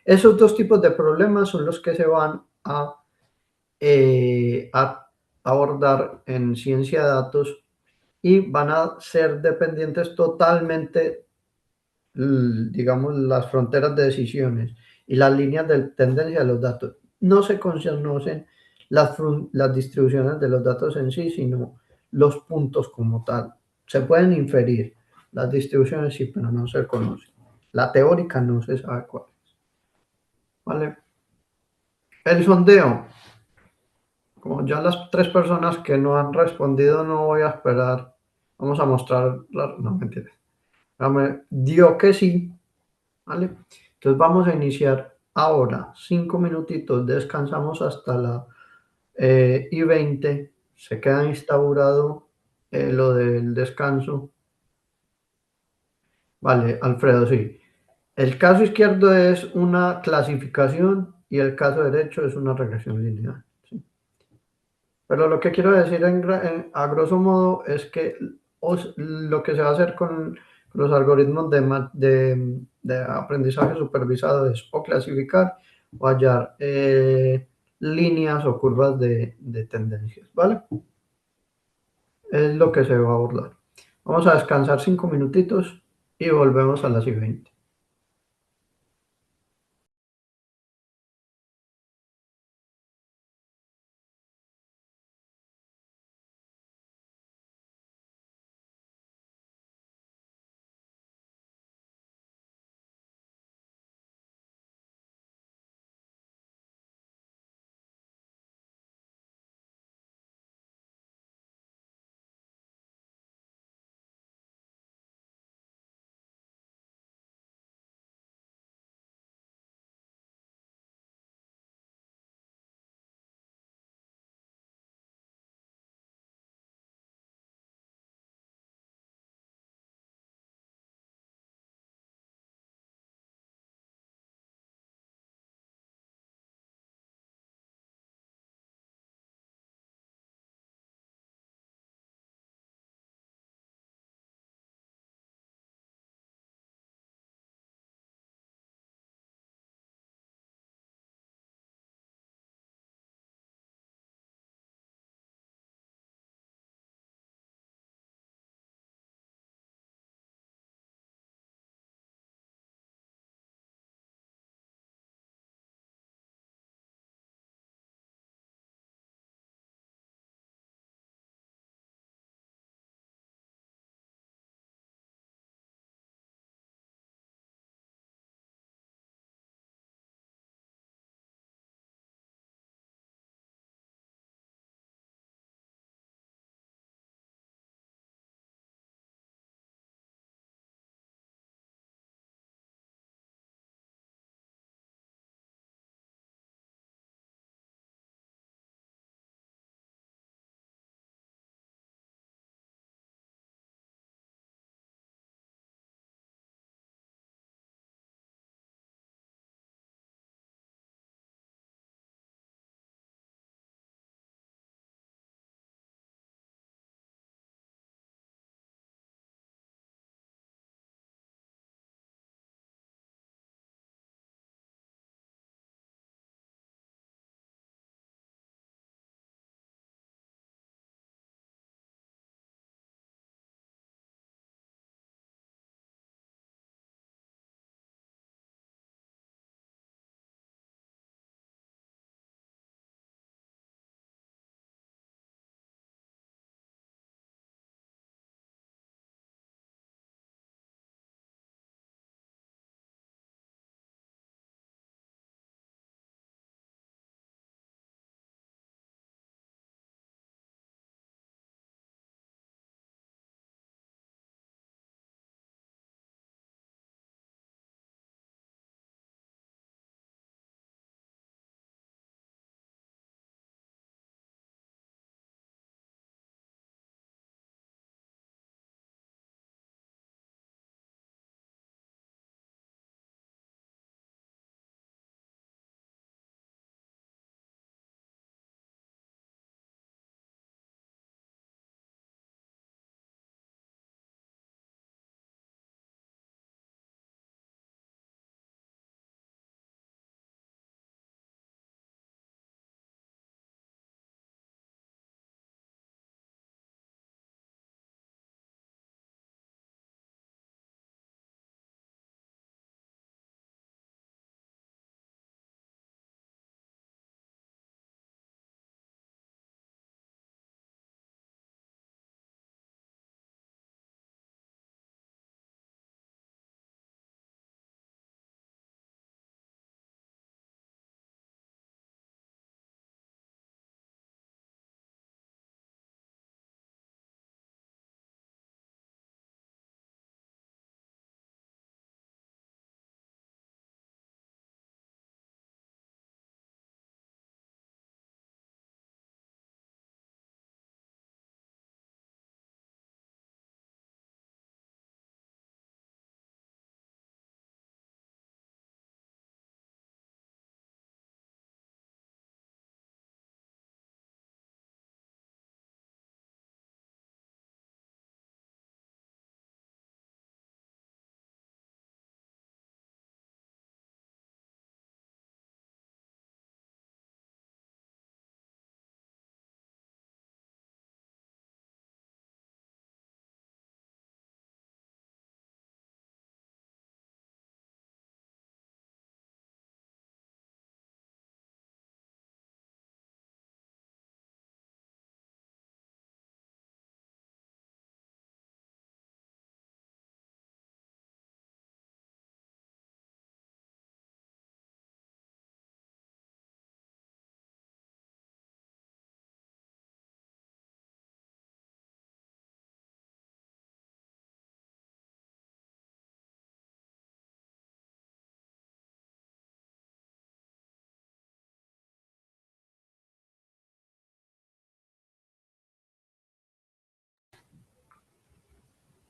Esos dos tipos de problemas son los que se van a abordar en ciencia de datos y van a ser dependientes totalmente, digamos, las fronteras de decisiones y las líneas de tendencia de los datos. No se conocen las distribuciones de los datos en sí, sino los puntos como tal. Se pueden inferir las distribuciones, sí, pero no se conocen. La teórica no se sabe cuál es. ¿Vale? El sondeo, como ya las tres personas que no han respondido, no voy a esperar. Vamos a mostrar, no, mentira. Dio que sí, ¿vale? Entonces vamos a iniciar ahora, 5 minutitos, descansamos hasta la y 20, se queda instaurado lo del descanso. Vale, Alfredo, sí. El caso izquierdo es una clasificación y el caso derecho es una regresión lineal. ¿Sí? Pero lo que quiero decir a grosso modo es que lo que se va a hacer con los algoritmos de aprendizaje supervisado es o clasificar o hallar líneas o curvas de tendencias, ¿vale? Es lo que se va a abordar. Vamos a descansar 5 minutitos y volvemos a las y 20.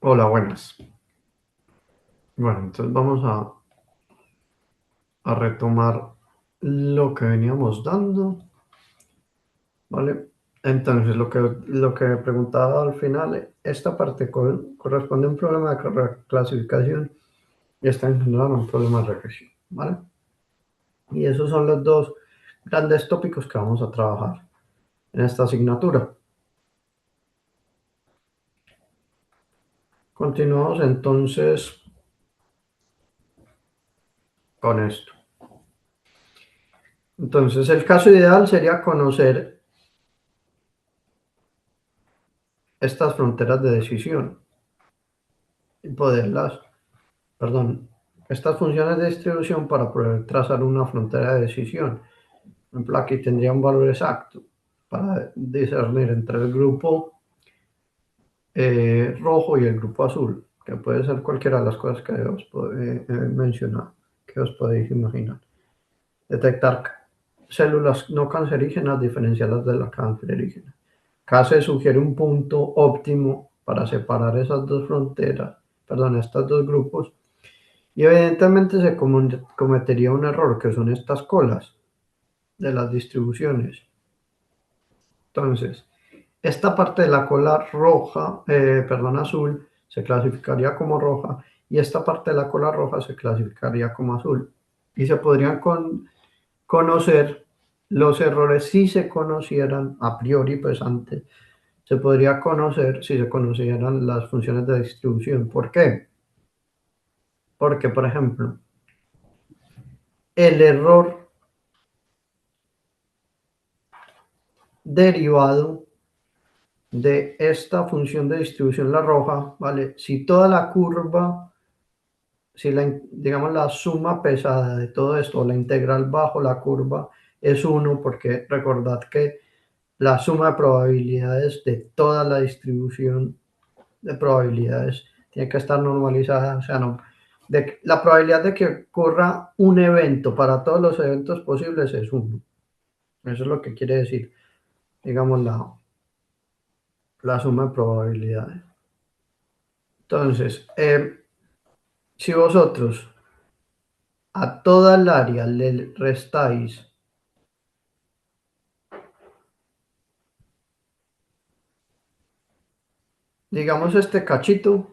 Hola, buenas. Bueno, entonces vamos a retomar lo que veníamos dando, ¿vale? Entonces, lo que preguntaba al final, esta parte corresponde a un problema de clasificación y está en general un problema de regresión, ¿vale? Y esos son los dos grandes tópicos que vamos a trabajar en esta asignatura. Continuamos entonces con esto. Entonces, el caso ideal sería conocer estas fronteras de decisión y poderlas, perdón, estas funciones de distribución para poder trazar una frontera de decisión. Por ejemplo, aquí tendría un valor exacto para discernir entre el grupo rojo y el grupo azul, que puede ser cualquiera de las cosas que os mencionado, que os podéis imaginar. Detectar células no cancerígenas, diferenciarlas de las cancerígenas. Acá se sugiere un punto óptimo para separar esas dos fronteras, perdón, estos dos grupos. Y evidentemente se cometería un error, que son estas colas de las distribuciones. Entonces, esta parte de la cola roja, perdón, azul, se clasificaría como roja y esta parte de la cola roja se clasificaría como azul. Y se podrían conocer los errores si se conocieran a priori, pues antes, se podría conocer si se conocieran las funciones de distribución. ¿Por qué? Porque, por ejemplo, el error derivado de esta función de distribución, la roja, ¿vale? Si toda la curva, si digamos la suma pesada de todo esto, la integral bajo la curva es 1, porque recordad que la suma de probabilidades de toda la distribución de probabilidades tiene que estar normalizada, o sea, no, la probabilidad de que ocurra un evento para todos los eventos posibles es 1. Eso es lo que quiere decir, digamos, la suma de probabilidades. Entonces, si vosotros a toda el área le restáis, digamos, este cachito,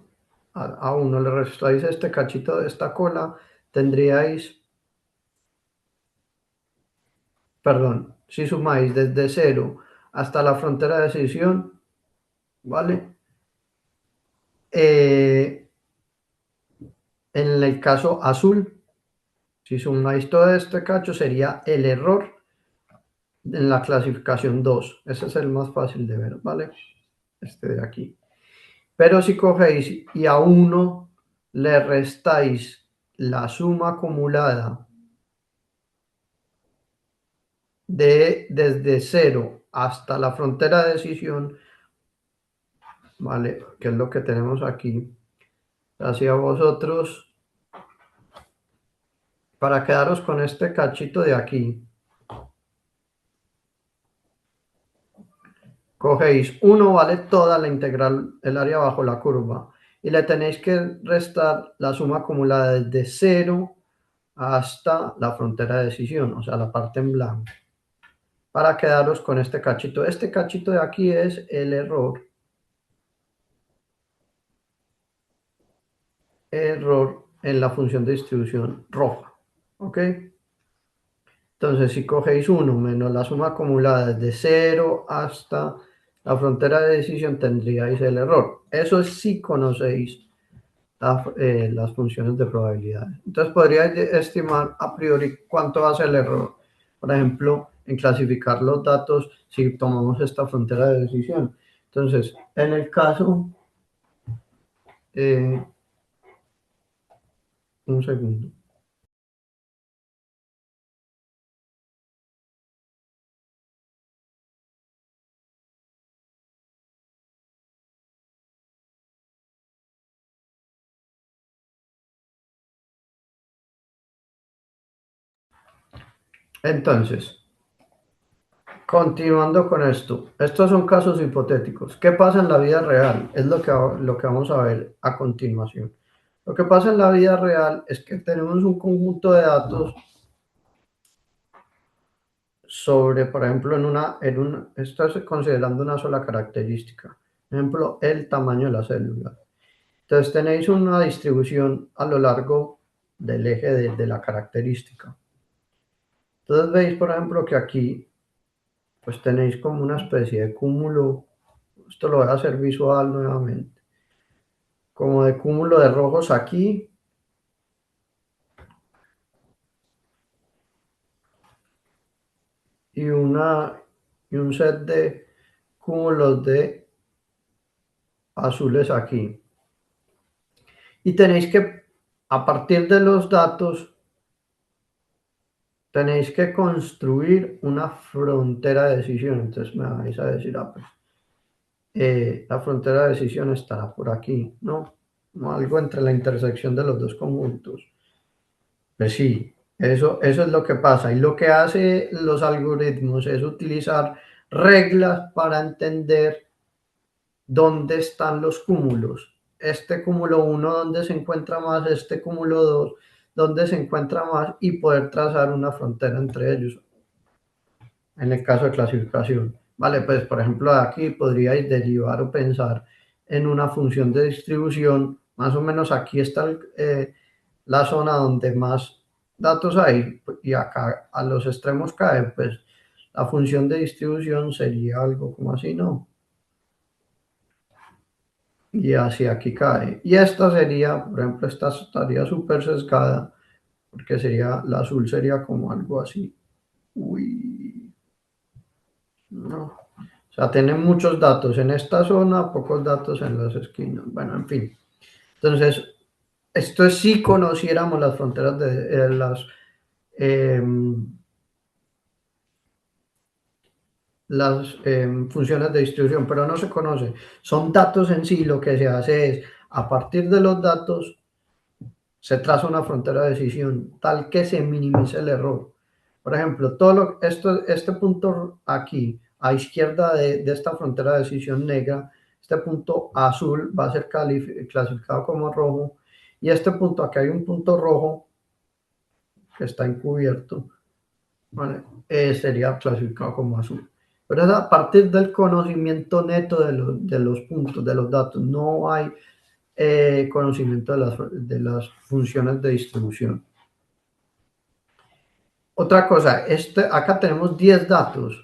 a uno le restáis este cachito de esta cola, tendríais, perdón, si sumáis desde 0 hasta la frontera de decisión, ¿vale? En el caso azul, si sumáis todo este cacho, sería el error en la clasificación 2. Ese es el más fácil de ver, ¿vale? Este de aquí. Pero si cogéis y a uno le restáis la suma acumulada desde 0 hasta la frontera de decisión, ¿vale? Que es lo que tenemos aquí. Hacia vosotros, para quedaros con este cachito de aquí, cogéis 1, vale toda la integral, el área bajo la curva, y le tenéis que restar la suma acumulada desde 0 hasta la frontera de decisión, o sea, la parte en blanco, para quedaros con este cachito. Este cachito de aquí es el error en la función de distribución roja, ¿ok? Entonces, si cogéis 1 menos la suma acumulada desde 0 hasta la frontera de decisión, tendríais el error. Eso es si conocéis las funciones de probabilidades. Entonces, podríais estimar a priori cuánto va a ser el error. Por ejemplo, en clasificar los datos si tomamos esta frontera de decisión. Entonces, en el caso, eh, un segundo. Entonces, Continuando con esto, estos son casos hipotéticos. ¿Qué pasa en la vida real? Es lo que vamos a ver a continuación. Lo que pasa en la vida real es que tenemos un conjunto de datos sobre, por ejemplo, esto es considerando una sola característica. Por ejemplo, el tamaño de la célula. Entonces tenéis una distribución a lo largo del eje de la característica. Entonces veis, por ejemplo, que aquí pues tenéis como una especie de cúmulo, esto lo voy a hacer visual nuevamente, como de cúmulo de rojos aquí y, y un set de cúmulos de azules aquí. Y tenéis que, a partir de los datos, tenéis que construir una frontera de decisión. Entonces me vais a decir, pues, la frontera de decisión estará por aquí, ¿no? ¿No? Algo entre la intersección de los dos conjuntos. Pues sí, eso es lo que pasa. Y lo que hace los algoritmos es utilizar reglas para entender dónde están los cúmulos. Este cúmulo uno dónde se encuentra más, este cúmulo 2 dónde se encuentra más y poder trazar una frontera entre ellos en el caso de clasificación. Vale, pues por ejemplo aquí podríais derivar o pensar en una función de distribución, más o menos aquí está la zona donde más datos hay y acá a los extremos cae, pues la función de distribución sería algo como así, ¿no? Y hacia aquí cae. Y esta sería, por ejemplo, esta estaría súper sesgada, porque sería, la azul sería como algo así. Uy, no. O sea, tienen muchos datos en esta zona, pocos datos en las esquinas. Bueno, en fin. Entonces, esto es si conociéramos las fronteras de eh, las funciones de distribución, pero no se conoce. Son datos en sí, lo que se hace es, a partir de los datos, se traza una frontera de decisión tal que se minimice el error. Por ejemplo, este punto aquí, a izquierda de esta frontera de decisión negra, este punto azul va a ser clasificado como rojo, y este punto, aquí hay un punto rojo que está encubierto, ¿vale? Sería clasificado como azul. Pero es a partir del conocimiento neto de los puntos, de los datos. No hay conocimiento de las funciones de distribución. Otra cosa, acá tenemos 10 datos.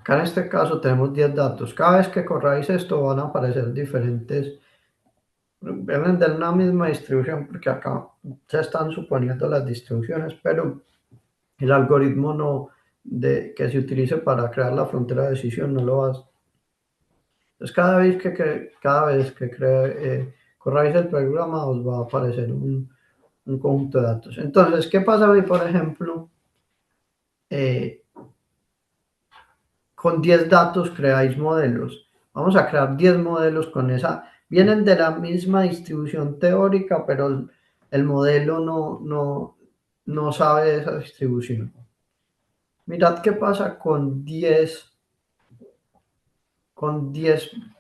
Acá en este caso tenemos 10 datos. Cada vez que corráis esto van a aparecer diferentes, vienen de una misma distribución, porque acá se están suponiendo las distribuciones, pero el algoritmo no que se utilice para crear la frontera de decisión no lo hace. Entonces cada vez que corráis el programa os va a aparecer un conjunto de datos. Entonces, ¿qué pasa hoy, por ejemplo? Eh, con 10 datos creáis modelos. Vamos a crear 10 modelos con esa. Vienen de la misma distribución teórica, pero el modelo no sabe de esa distribución. Mirad qué pasa con 10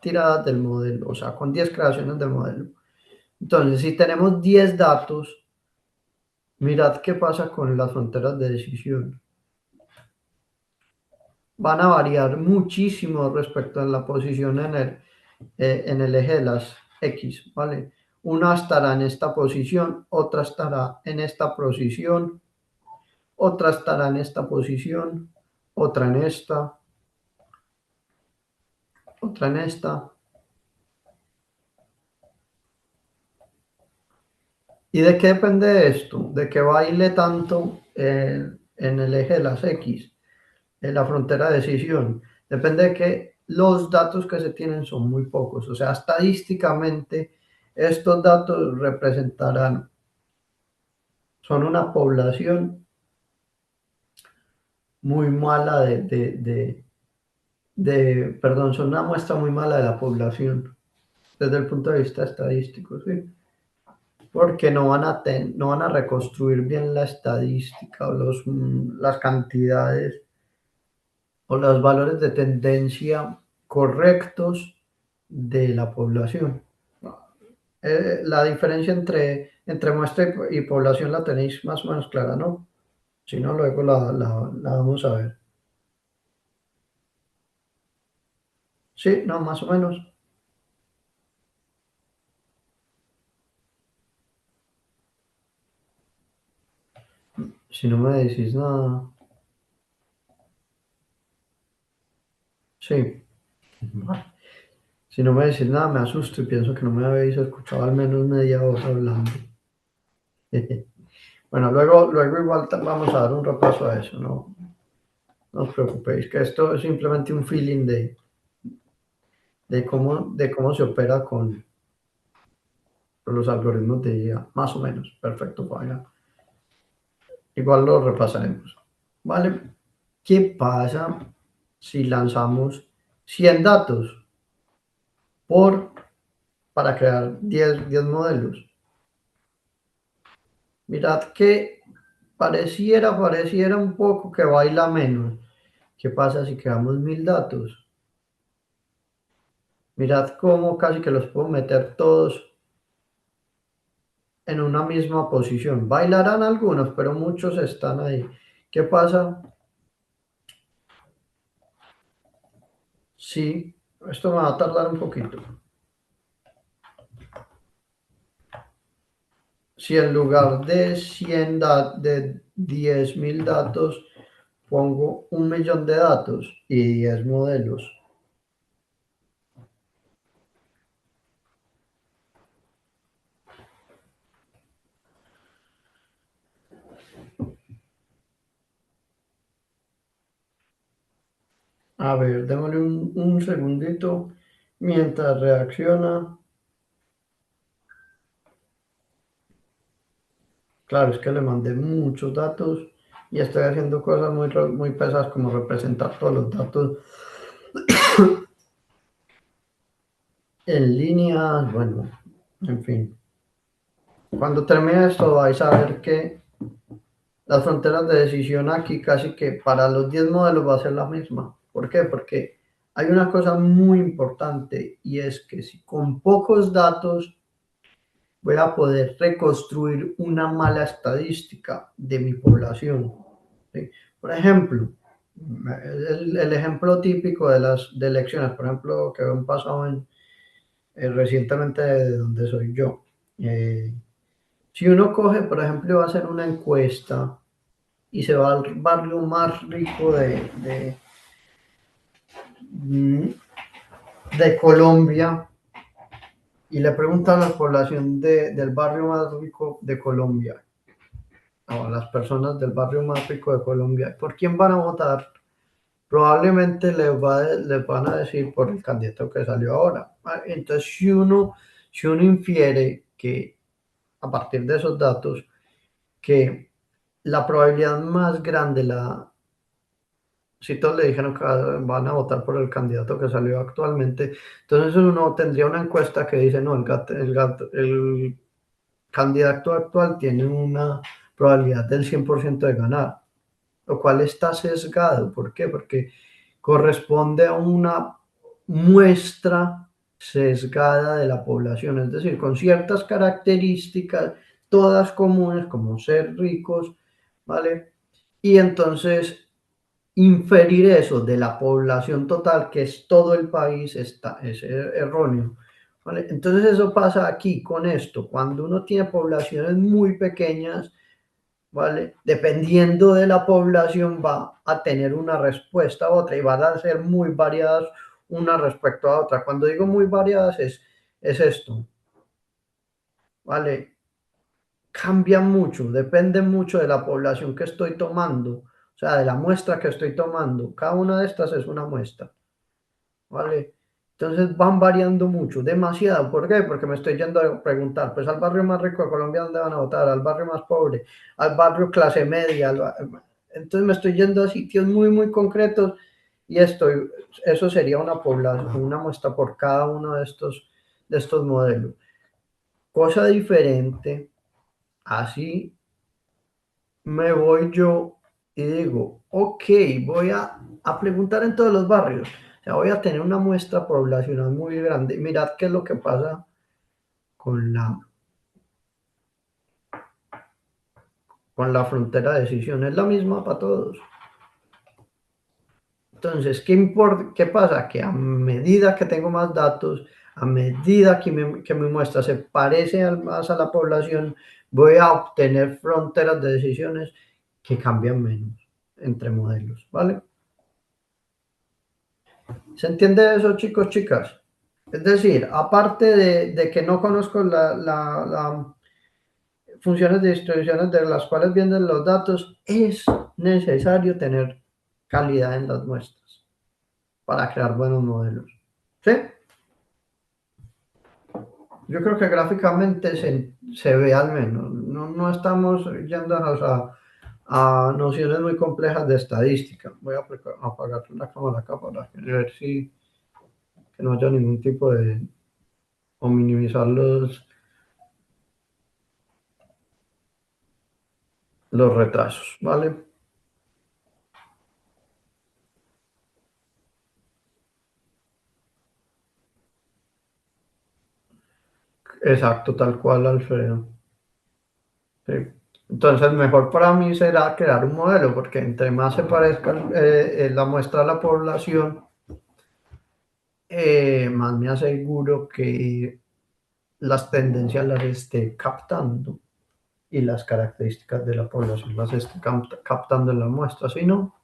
tiradas del modelo, o sea, con 10 creaciones del modelo. Entonces, si tenemos 10 datos, mirad qué pasa con las fronteras de decisión. Van a variar muchísimo respecto a la posición en el eje de las X, ¿vale? Una estará en esta posición, otra estará en esta posición, otra estará en esta posición, otra en esta, otra en esta. ¿Y de qué depende esto? De que baile tanto en el eje de las X, en la frontera de decisión. Depende de que los datos que se tienen son muy pocos. O sea, estadísticamente estos datos representarán, son una población muy mala perdón, son una muestra muy mala de la población desde el punto de vista estadístico, ¿sí? Porque no van a reconstruir bien la estadística o las cantidades o los valores de tendencia correctos de la población. La diferencia entre muestra y población la tenéis más o menos clara, ¿no? Si no, luego la vamos a ver. Sí, no, más o menos. Si no me decís nada. Sí. Si no me decís nada, me asusto y pienso que no me habéis escuchado al menos media hora hablando. Bueno, luego igual vamos a dar un repaso a eso, no os preocupéis, que esto es simplemente un feeling de cómo se opera con los algoritmos de IA, más o menos. Perfecto, Fabián. Igual lo repasaremos. ¿Vale? ¿Qué pasa si lanzamos 100 datos por, para crear 10 modelos? Mirad que pareciera un poco que baila menos. ¿Qué pasa si creamos 1000 datos? Mirad cómo casi que los puedo meter todos en una misma posición. Bailarán algunos, pero muchos están ahí. ¿Qué pasa? Sí, esto me va a tardar un poquito. Si en lugar de 10.000 datos pongo 1.000.000 de datos y 10 modelos. A ver, démosle un segundito mientras reacciona. Claro, es que le mandé muchos datos y estoy haciendo cosas muy pesadas como representar todos los datos en línea. Bueno, en fin. Cuando termine esto vais a ver que las fronteras de decisión aquí casi que para los 10 modelos va a ser la misma. ¿Por qué? Porque hay una cosa muy importante y es que si con pocos datos voy a poder reconstruir una mala estadística de mi población. ¿Sí? Por ejemplo, el ejemplo típico de elecciones, por ejemplo, que han pasado recientemente de donde soy yo. Eh, si uno coge, por ejemplo, va a hacer una encuesta y se va al barrio más rico mm, de Colombia y le pregunta a la población del barrio más rico de Colombia, o a las personas del barrio más rico de Colombia, ¿por quién van a votar? Probablemente les van a decir por el candidato que salió ahora. Entonces, si uno infiere que a partir de esos datos, que la probabilidad más grande, si todos le dijeron que van a votar por el candidato que salió actualmente, entonces uno tendría una encuesta que dice, no, el candidato actual tiene una probabilidad del 100% de ganar, lo cual está sesgado. ¿Por qué? Porque corresponde a una muestra sesgada de la población, es decir, con ciertas características, todas comunes, como ser ricos, ¿vale? Y entonces inferir eso de la población total, que es todo el país, es erróneo. ¿Vale? Entonces eso pasa aquí con esto, cuando uno tiene poblaciones muy pequeñas, ¿vale? Dependiendo de la población va a tener una respuesta a otra y van a ser muy variadas una respecto a otra. Cuando digo muy variadas es esto, ¿vale? Cambia mucho, depende mucho de la población que estoy tomando, o sea, de la muestra que estoy tomando. Cada una de estas es una muestra, ¿vale? Entonces van variando mucho, demasiado. ¿Por qué? Porque me estoy yendo a preguntar, pues al barrio más rico de Colombia, ¿dónde van a votar? Al barrio más pobre, al barrio clase media. Entonces me estoy yendo a sitios muy concretos y eso sería una población, una muestra por cada uno de estos modelos. Cosa diferente, así me voy yo y digo, ok, voy a preguntar en todos los barrios. O sea, voy a tener una muestra poblacional muy grande. Mirad qué es lo que pasa con la frontera de decisión. Es la misma para todos. Entonces, ¿qué pasa? Que a medida que tengo más datos, a medida que mi muestra se parece más a la población, voy a obtener fronteras de decisiones que cambian menos entre modelos, ¿vale? ¿Se entiende eso, chicos, chicas? Es decir, aparte de que no conozco las funciones de distribuciones de las cuales vienen los datos, es necesario tener calidad en las muestras para crear buenos modelos. ¿Sí? Yo creo que gráficamente se ve al menos. No, no estamos yéndonos a nociones muy complejas de estadística. Voy a apagar la cámara acá para ver si que no haya ningún tipo de o minimizar los retrasos, ¿vale? Exacto, tal cual, Alfredo. Sí. Entonces, mejor para mí será crear un modelo, porque entre más se parezca la muestra a la población, más me aseguro que las tendencias las esté captando y las características de la población las esté captando en la muestra. Si no,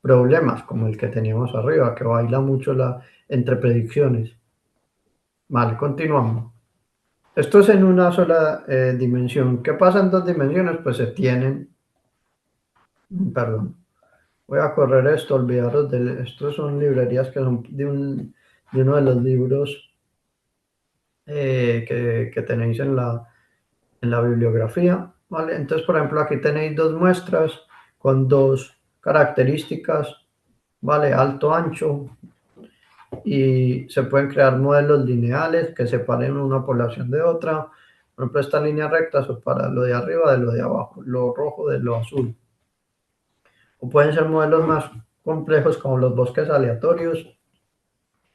problemas como el que teníamos arriba, que baila mucho entre predicciones. Vale, continuamos. Esto es en una sola dimensión. ¿Qué pasa en dos dimensiones? Pues se tienen, perdón, voy a correr esto, olvidaros de, estos son librerías que son de uno de los libros que tenéis en la bibliografía, ¿vale? Entonces, por ejemplo, aquí tenéis dos muestras con dos características, ¿vale? Alto, ancho, y se pueden crear modelos lineales que separen una población de otra. Por ejemplo, esta línea recta separa lo de arriba de lo de abajo, lo rojo de lo azul. O pueden ser modelos más complejos como los bosques aleatorios,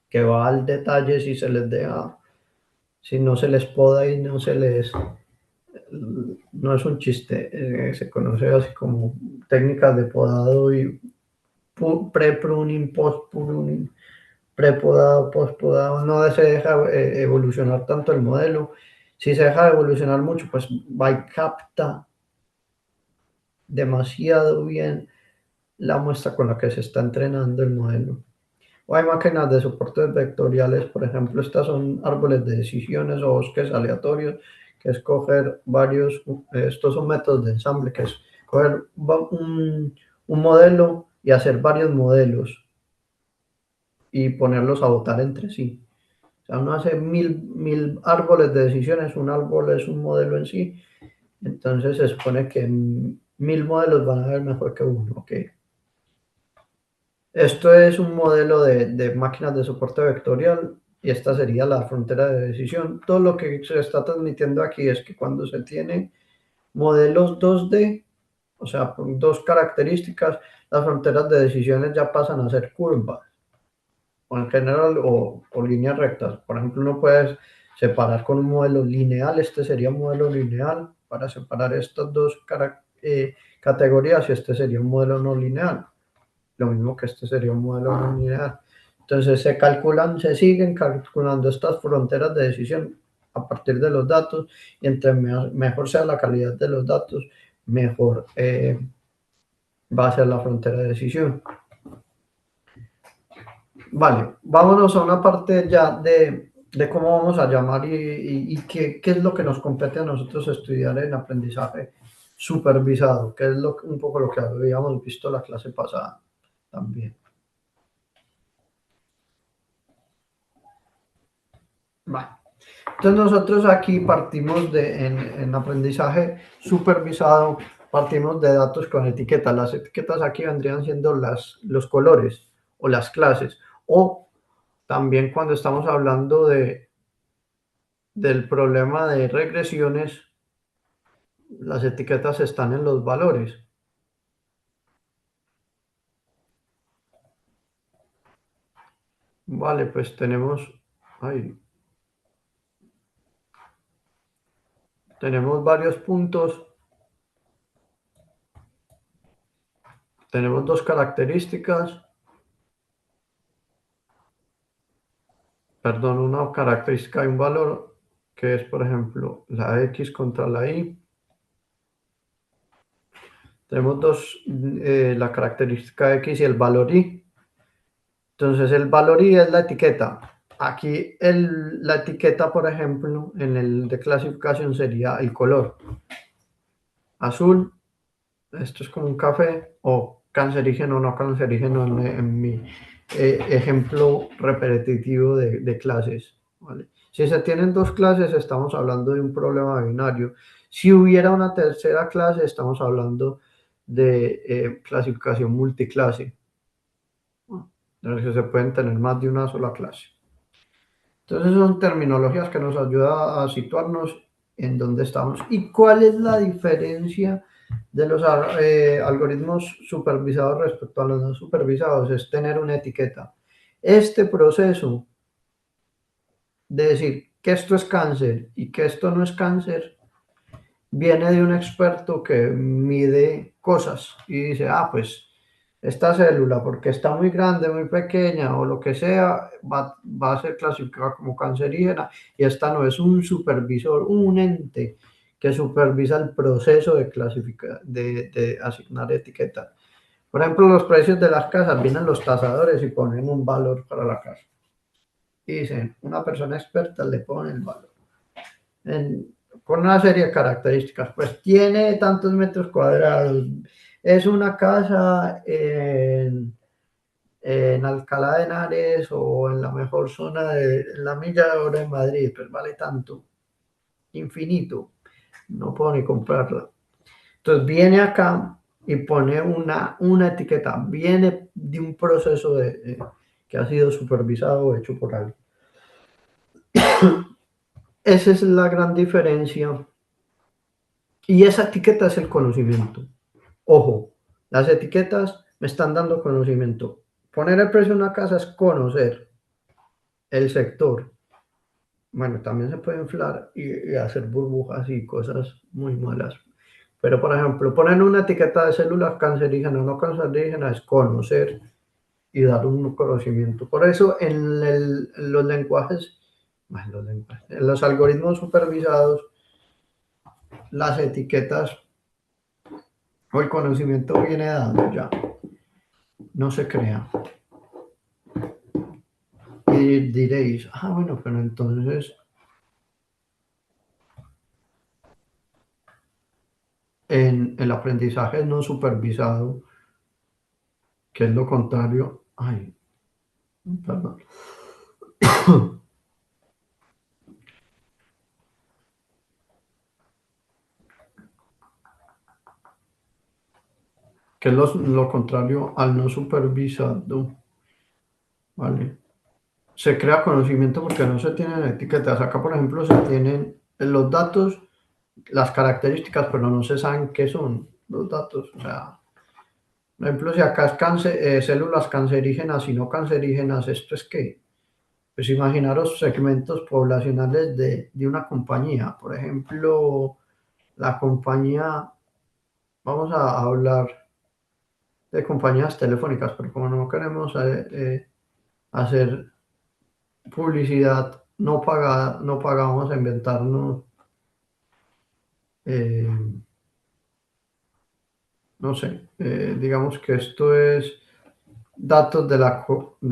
que va al detalle si se les deja, si no se les poda y no es un chiste, se conoce así como técnicas de podado y pre-pruning, post-pruning, prepodado, postpodado, no se deja evolucionar tanto el modelo. Si se deja evolucionar mucho, pues va y capta demasiado bien la muestra con la que se está entrenando el modelo. O hay máquinas de soportes vectoriales, por ejemplo, estas son árboles de decisiones o bosques aleatorios, que es coger varios, estos son métodos de ensamble, que es coger un modelo y hacer varios modelos y ponerlos a votar entre sí. O sea, uno hace mil árboles de decisiones, un árbol es un modelo en sí, entonces se supone que 1000 modelos van a ver mejor que uno, ¿ok? Esto es un modelo de máquinas de soporte vectorial y esta sería la frontera de decisión. Todo lo que se está transmitiendo aquí es que cuando se tiene modelos 2D, o sea, con dos características, las fronteras de decisiones ya pasan a ser curvas o en general o líneas rectas. Por ejemplo, uno puede separar con un modelo lineal, este sería un modelo lineal para separar estas dos categorías y este sería un modelo no lineal. Lo mismo que este sería un modelo no lineal. Entonces se siguen calculando estas fronteras de decisión a partir de los datos y entre mejor sea la calidad de los datos, mejor va a ser la frontera de decisión. Vale, vámonos a una parte ya de cómo vamos a llamar y qué es lo que nos compete a nosotros estudiar en aprendizaje supervisado, que es un poco lo que habíamos visto la clase pasada también. Vale. Entonces nosotros aquí partimos en aprendizaje supervisado, partimos de datos con etiquetas. Las etiquetas aquí vendrían siendo los colores o las clases. O también cuando estamos hablando del problema de regresiones, las etiquetas están en los valores. Vale, pues ay, tenemos varios puntos. Tenemos dos características, perdón, una característica y un valor, que es, por ejemplo, la X contra la Y. Tenemos la característica X y el valor Y. Entonces, el valor Y es la etiqueta. Aquí la etiqueta, por ejemplo, en el de clasificación sería el color. Azul, esto es como un café, o cancerígeno o no cancerígeno en mi ejemplo repetitivo de clases. ¿Vale? Si se tienen dos clases, estamos hablando de un problema binario. Si hubiera una tercera clase, estamos hablando de clasificación multiclase, en el que se pueden tener más de una sola clase. Entonces son terminologías que nos ayudan a situarnos en dónde estamos. ¿Y cuál es la diferencia de los algoritmos supervisados respecto a los no supervisados? Es tener una etiqueta. Este proceso de decir que esto es cáncer y que esto no es cáncer viene de un experto que mide cosas y dice, pues esta célula, porque está muy grande, muy pequeña o lo que sea, va a ser clasificada como cancerígena y esta no, es un supervisor, un ente que supervisa el proceso de clasificar, de asignar etiquetas. Por ejemplo, los precios de las casas, vienen los tasadores y ponen un valor para la casa. Y dicen, una persona experta le pone el valor. Con una serie de características, pues tiene tantos metros cuadrados, es una casa en Alcalá de Henares o en la mejor zona de la milla de oro de Madrid, pues vale tanto, infinito, no puedo ni comprarla. Entonces viene acá y pone una etiqueta, viene de un proceso que ha sido supervisado o hecho por alguien. Esa es la gran diferencia. Y esa etiqueta es el conocimiento. Ojo, las etiquetas me están dando conocimiento. Poner el precio de una casa es conocer el sector. Bueno, también se puede inflar y hacer burbujas y cosas muy malas. Pero, por ejemplo, poner una etiqueta de células cancerígenas o no cancerígenas es conocer y dar un conocimiento. Por eso, en los lenguajes, en los algoritmos supervisados, las etiquetas o el conocimiento viene dado ya, no se crea. Y diréis, bueno, pero entonces en el aprendizaje no supervisado, que es lo contrario, perdón, que es lo contrario al no supervisado, ¿vale? Se crea conocimiento porque no se tienen etiquetas. Acá, por ejemplo, se tienen los datos, las características, pero no se saben qué son los datos. O sea, por ejemplo, si acá es células cancerígenas y no cancerígenas, ¿esto es qué? Pues imaginaros segmentos poblacionales de una compañía. Por ejemplo, la compañía, vamos a hablar de compañías telefónicas, pero como no queremos hacer publicidad no pagada, no pagamos a inventarnos, eh, no sé, digamos que esto es datos de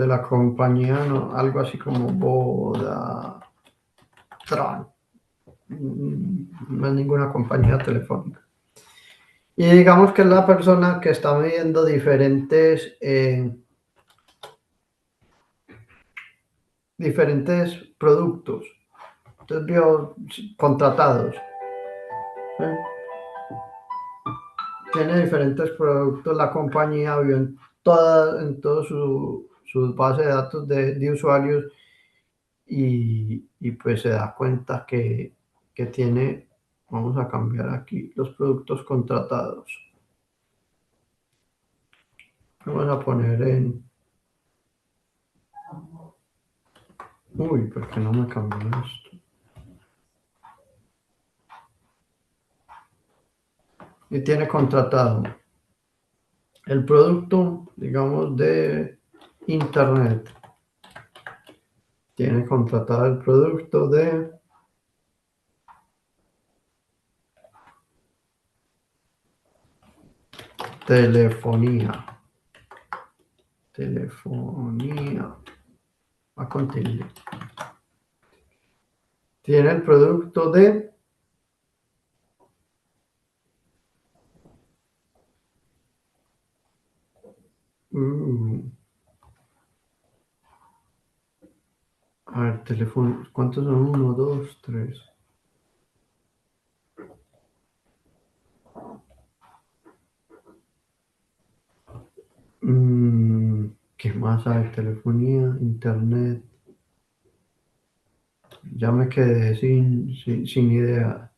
la compañía, ¿no? Algo así como Vodafone. No es ninguna compañía telefónica. Y digamos que es la persona que está midiendo diferentes productos. Entonces vio contratados. ¿Sí? Tiene diferentes productos. La compañía vio en todo su base de datos de usuarios y pues se da cuenta que tiene, vamos a cambiar aquí los productos contratados. Vamos a poner en, uy, ¿por qué no me cambió esto? Y tiene contratado el producto, digamos, de Internet. Tiene contratado el producto de telefonía. Telefonía. Va con tilde. Tiene el producto de a ver, teléfono. ¿Cuántos son? Uno, dos, tres. ¿Qué más hay? Telefonía, internet. Ya me quedé sin idea.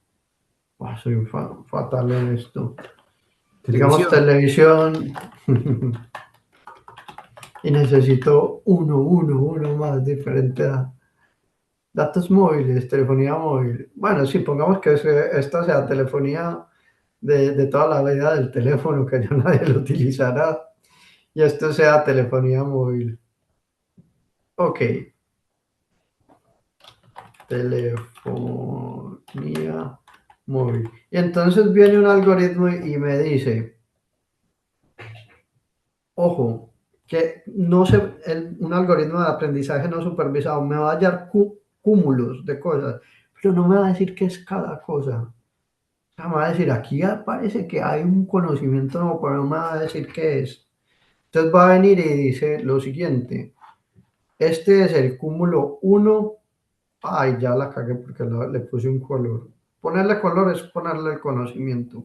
Soy fatal en esto. Digamos Televisión. televisión. Y necesito uno más diferente a datos móviles, telefonía móvil. Bueno, sí, pongamos que esta sea telefonía de toda la vida del teléfono, que ya nadie lo utilizará. Y esto sea telefonía móvil. Ok, telefonía móvil. Y entonces viene un algoritmo y me dice, ojo, que no se, un algoritmo de aprendizaje no supervisado me va a hallar cúmulos de cosas, pero no me va a decir qué es cada cosa. O sea, me va a decir, aquí parece que hay un conocimiento nuevo, pero no me va a decir qué es. Entonces va a venir y dice lo siguiente, este es el cúmulo uno. Ay, ya la cagué porque le puse un color. Ponerle color es ponerle el conocimiento.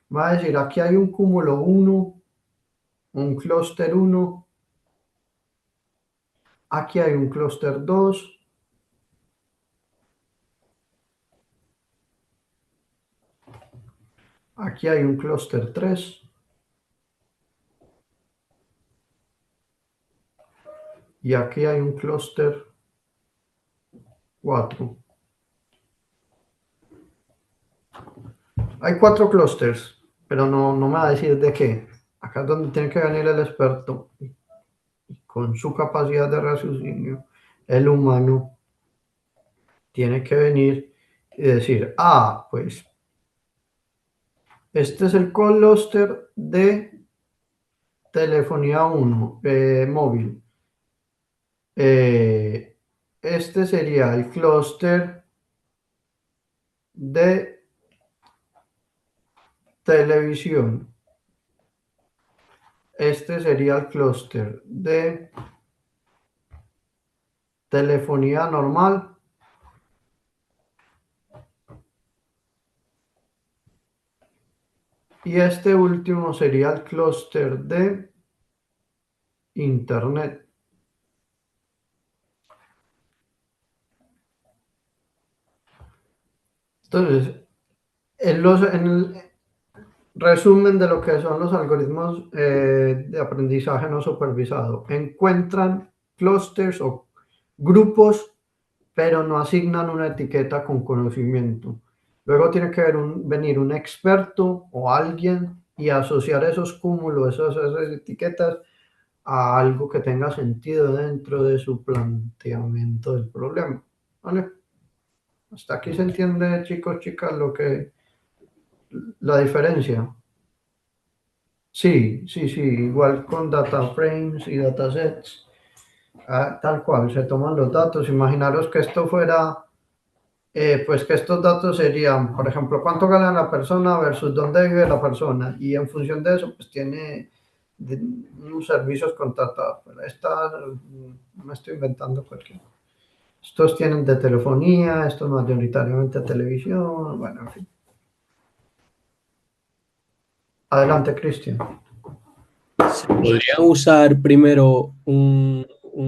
Me va a decir, aquí hay un cúmulo uno, un clúster uno. Aquí hay un clúster 2. Aquí hay un clúster 3. Y aquí hay un clúster 4. Hay 4 clústeres, pero no me va a decir de qué. Acá es donde tiene que venir el experto. Con su capacidad de raciocinio, el humano tiene que venir y decir, pues este es el clúster de telefonía 1 móvil. Este sería el clúster de televisión. Este sería el clúster de telefonía normal. Y este último sería el clúster de internet. Entonces, en el resumen de lo que son los algoritmos de aprendizaje no supervisado, encuentran clústeres o grupos, pero no asignan una etiqueta con conocimiento. Luego tiene que venir un experto o alguien y asociar esos cúmulos, esas etiquetas a algo que tenga sentido dentro de su planteamiento del problema. ¿Vale? Hasta aquí se entiende, chicos, chicas, la diferencia. Sí, igual con data frames y datasets, tal cual, se toman los datos. Imaginaros que esto fuera, pues que estos datos serían, por ejemplo, cuánto gana la persona versus dónde vive la persona, y en función de eso, pues tiene unos servicios contratados. Pero me estoy inventando cualquier. Estos tienen de telefonía, estos mayoritariamente televisión, bueno, en fin. Adelante, Cristian. ¿Se podría usar primero un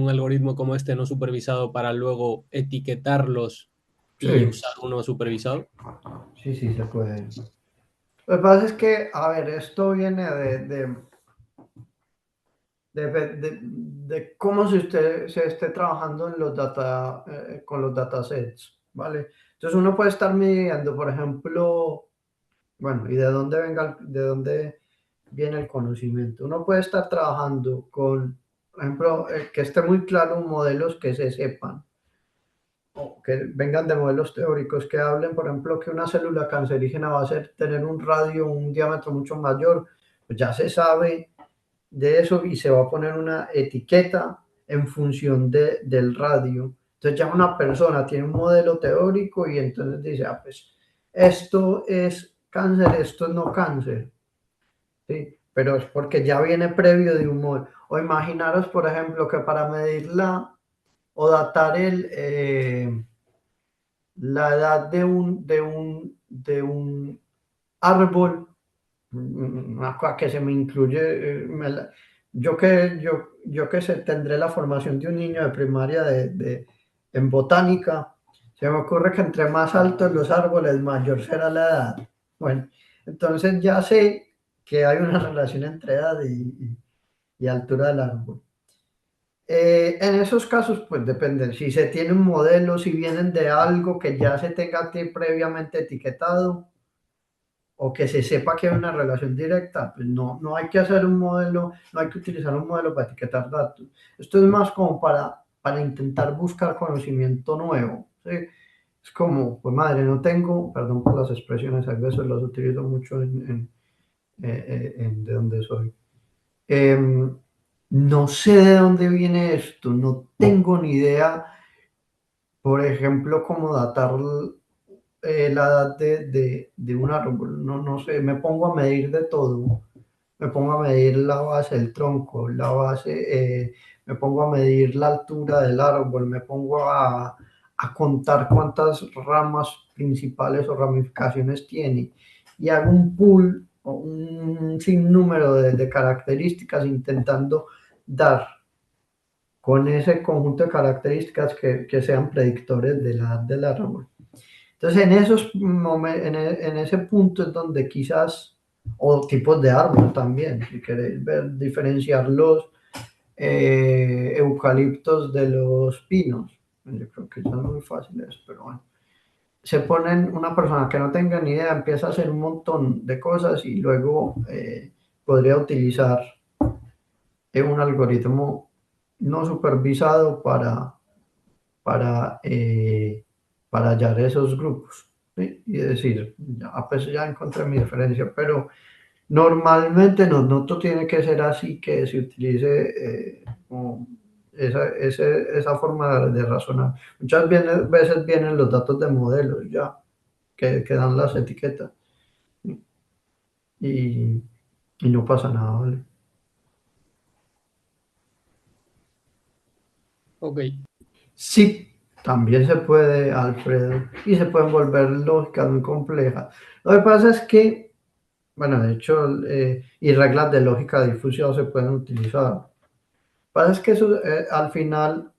algoritmo como este no supervisado para luego etiquetarlos y Sí, usar uno supervisado? sí, sí, se puede. Lo que pasa es que, a ver, esto viene de cómo si usted se esté trabajando en los data, con los datasets, ¿vale? Entonces uno puede estar midiendo, por ejemplo, bueno, y de dónde de dónde viene el conocimiento. Uno puede estar trabajando con, por ejemplo, que esté muy claro modelos que se sepan, o que vengan de modelos teóricos que hablen, por ejemplo, que una célula cancerígena va a tener un radio, un diámetro mucho mayor, pues ya se sabe de eso y se va a poner una etiqueta en función del radio. Entonces ya una persona tiene un modelo teórico y entonces dice, ah, pues esto es cáncer, esto es no cáncer, ¿sí? Pero es porque ya viene previo de un modelo. O imaginaros, por ejemplo, que para medirla o datar la edad de un árbol, una cosa que se me incluye, yo que sé, tendré la formación de un niño de primaria en botánica, se me ocurre que entre más altos los árboles, mayor será la edad. Bueno, entonces ya sé que hay una relación entre edad y altura del árbol. En esos casos, pues depende, si se tiene un modelo, si vienen de algo que ya se tenga previamente etiquetado, o que se sepa que hay una relación directa, pues no, no hay que hacer un modelo, no hay que utilizar un modelo para etiquetar datos. Esto es más como para intentar buscar conocimiento nuevo, ¿sí? Es como, pues madre, no tengo, perdón por las expresiones, a veces las utilizo mucho de donde soy. No sé de dónde viene esto, no tengo ni idea, por ejemplo, cómo datar la edad de un árbol, no, no sé, me pongo a medir de todo, me pongo a medir la base del tronco, la base, me pongo a medir la altura del árbol, me pongo a contar cuántas ramas principales o ramificaciones tiene y hago un pool o un sinnúmero de características intentando dar con ese conjunto de características que sean predictores de la edad del árbol. Entonces, en esos en ese punto es donde quizás, o tipos de árbol también, si queréis ver, diferenciar los eucaliptos de los pinos. Yo creo que ya es muy fácil eso, pero bueno. Se ponen una persona que no tenga ni idea, empieza a hacer un montón de cosas y luego podría utilizar un algoritmo no supervisado para, eh, para hallar esos grupos, ¿sí? Y decir, ya, pues ya encontré mi diferencia, pero normalmente no, no todo tiene que ser así que se utilice esa forma de razonar. Muchas veces vienen los datos de modelos ya, que dan las etiquetas, ¿sí? y, y no pasa nada, ¿vale? Ok, Sí, también se puede, Alfredo, y se pueden volver lógicas muy complejas. Lo que pasa es que, bueno, de hecho, y reglas de lógica difusión se pueden utilizar. Lo que pasa es que eso, al final,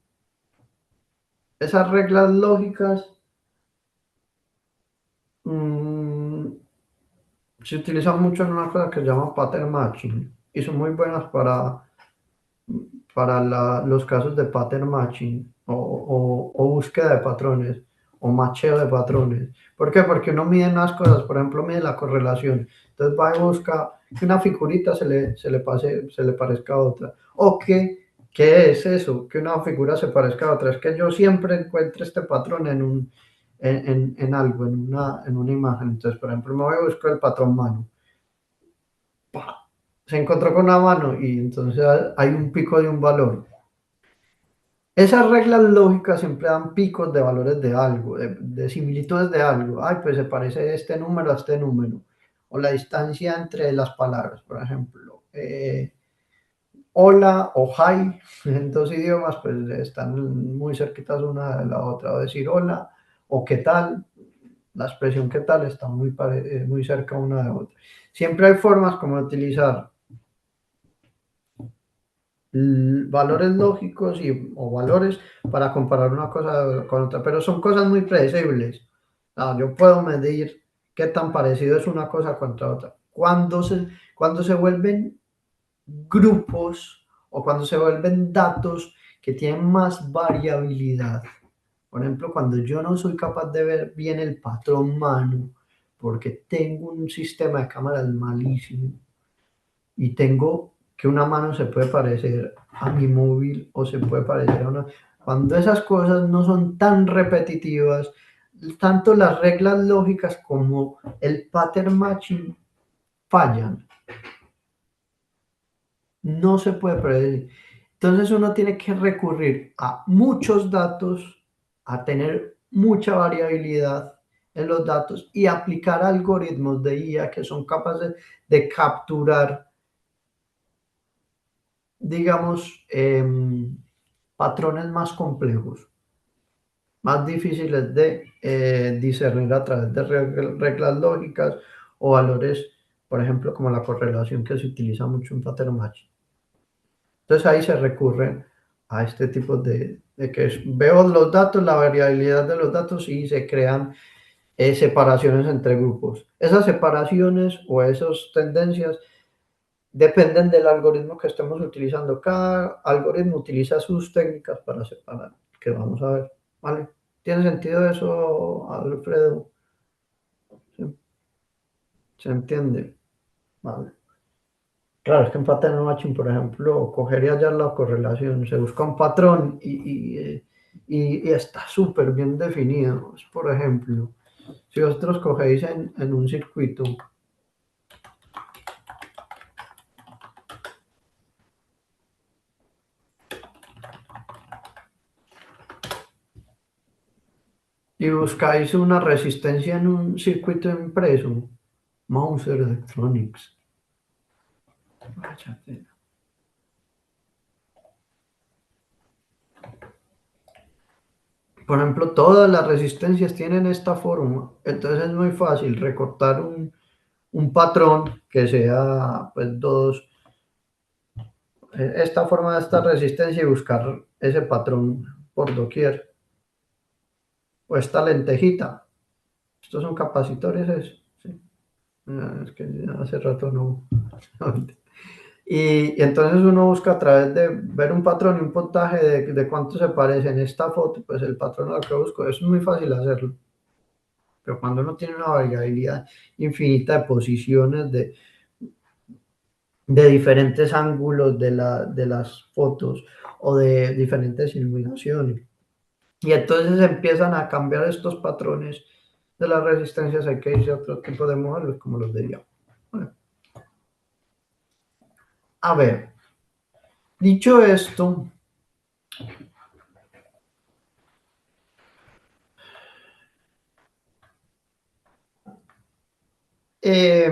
esas reglas lógicas mm, se utilizan mucho en una cosa que se llama pattern matching y son muy buenas para los casos de pattern matching o búsqueda de patrones o macheo de patrones. ¿Por qué? Porque uno mide unas cosas, por ejemplo, mide la correlación. Entonces va y busca que una figurita se le parezca a otra. O que, ¿qué es eso? Que una figura se parezca a otra. Es que yo siempre encuentro este patrón en algo, en una imagen. Entonces, por ejemplo, me voy a buscar el patrón mano. ¡Pah! Se encontró con una mano y entonces hay un pico de un valor. Esas reglas lógicas siempre dan picos de valores de algo, de similitudes de algo. Ay, pues se parece este número a este número. O la distancia entre las palabras, por ejemplo. Hola o hi, en dos idiomas, pues están muy cerquitas una de la otra. O decir hola o qué tal, la expresión qué tal está muy cerca una de otra. Siempre hay formas como de utilizar valores lógicos o valores para comparar una cosa con otra, pero son cosas muy predecibles. Yo puedo medir qué tan parecido es una cosa contra otra. Cuando se vuelven grupos o cuando se vuelven datos que tienen más variabilidad, por ejemplo, cuando yo no soy capaz de ver bien el patrón mano, porque tengo un sistema de cámaras malísimo y tengo que una mano se puede parecer a mi móvil o se puede parecer a una... Cuando esas cosas no son tan repetitivas, tanto las reglas lógicas como el pattern matching fallan. No se puede predecir. Entonces uno tiene que recurrir a muchos datos, a tener mucha variabilidad en los datos y aplicar algoritmos de IA que son capaces de capturar, digamos, patrones más complejos, más difíciles de discernir a través de reglas lógicas o valores, por ejemplo, como la correlación que se utiliza mucho en pattern matching. Entonces ahí se recurre a este tipo de que veo los datos, la variabilidad de los datos y se crean separaciones entre grupos. Esas separaciones o esas tendencias dependen del algoritmo que estemos utilizando. Cada algoritmo utiliza sus técnicas para separar, que vamos a ver. ¿Vale? ¿Tiene sentido eso, Alfredo? ¿Sí? ¿Se entiende? Vale. Claro, es que en pattern matching, por ejemplo, cogería ya la correlación, se busca un patrón y está súper bien definido. Por ejemplo, si vosotros cogéis en un circuito y buscáis una resistencia en un circuito impreso, Mouser Electronics. Váyate. Por ejemplo, todas las resistencias tienen esta forma, entonces es muy fácil recortar un patrón que sea pues esta forma de esta resistencia y buscar ese patrón por doquier. O esta lentejita. Estos son capacitores, sí. Es que hace rato no. Y entonces uno busca a través de ver un patrón y un puntaje de cuánto se parece en esta foto, pues el patrón al que busco. Es muy fácil hacerlo. Pero cuando uno tiene una variabilidad infinita de posiciones, de diferentes ángulos de las fotos o de diferentes iluminaciones, y entonces empiezan a cambiar estos patrones de las resistencias, hay que irse a otro tipo de modelos como los de diálogo. Bueno, a ver, dicho esto, eh,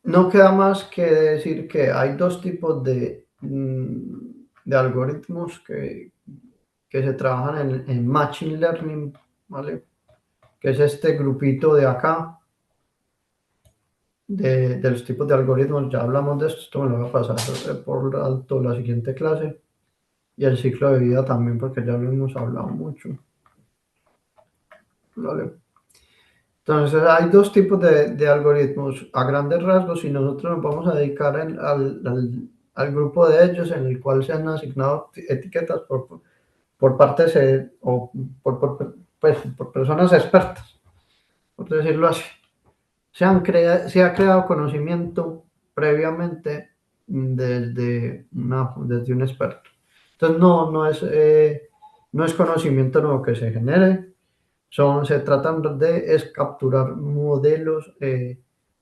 no queda más que decir que hay dos tipos de algoritmos que se trabajan en Machine Learning, ¿vale? Que es este grupito de acá, de los tipos de algoritmos. Ya hablamos de esto me lo voy a pasar por alto la siguiente clase. Y el ciclo de vida también, porque ya lo hemos hablado mucho. ¿Vale? Entonces, hay dos tipos de algoritmos a grandes rasgos y nosotros nos vamos a dedicar al grupo de ellos en el cual se han asignado etiquetas por partes o pues, por personas expertas, por decirlo así. Se ha creado conocimiento previamente desde un experto. Entonces, no es conocimiento nuevo que se genere, se tratan de es capturar modelos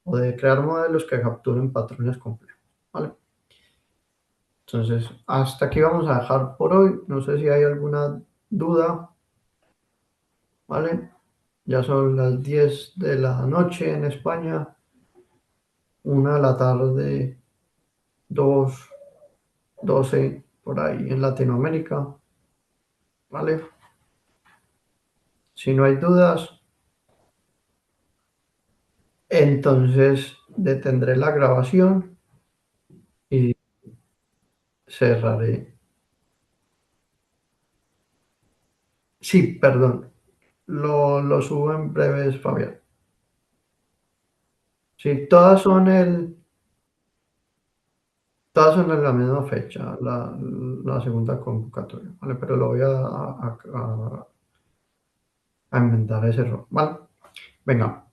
o de crear modelos que capturen patrones complejos. ¿Vale? Entonces, hasta aquí vamos a dejar por hoy. No sé si hay alguna duda. ¿Vale? Ya son las 10 de la noche en España, 1 de la tarde, 2, 12 por ahí en Latinoamérica. ¿Vale? Si no hay dudas, entonces detendré la grabación y cerraré. Sí, perdón. Lo subo en breves, Fabián. Sí, todas son en la misma fecha, la segunda convocatoria, ¿vale? Pero lo voy a inventar ese error, ¿vale? Venga,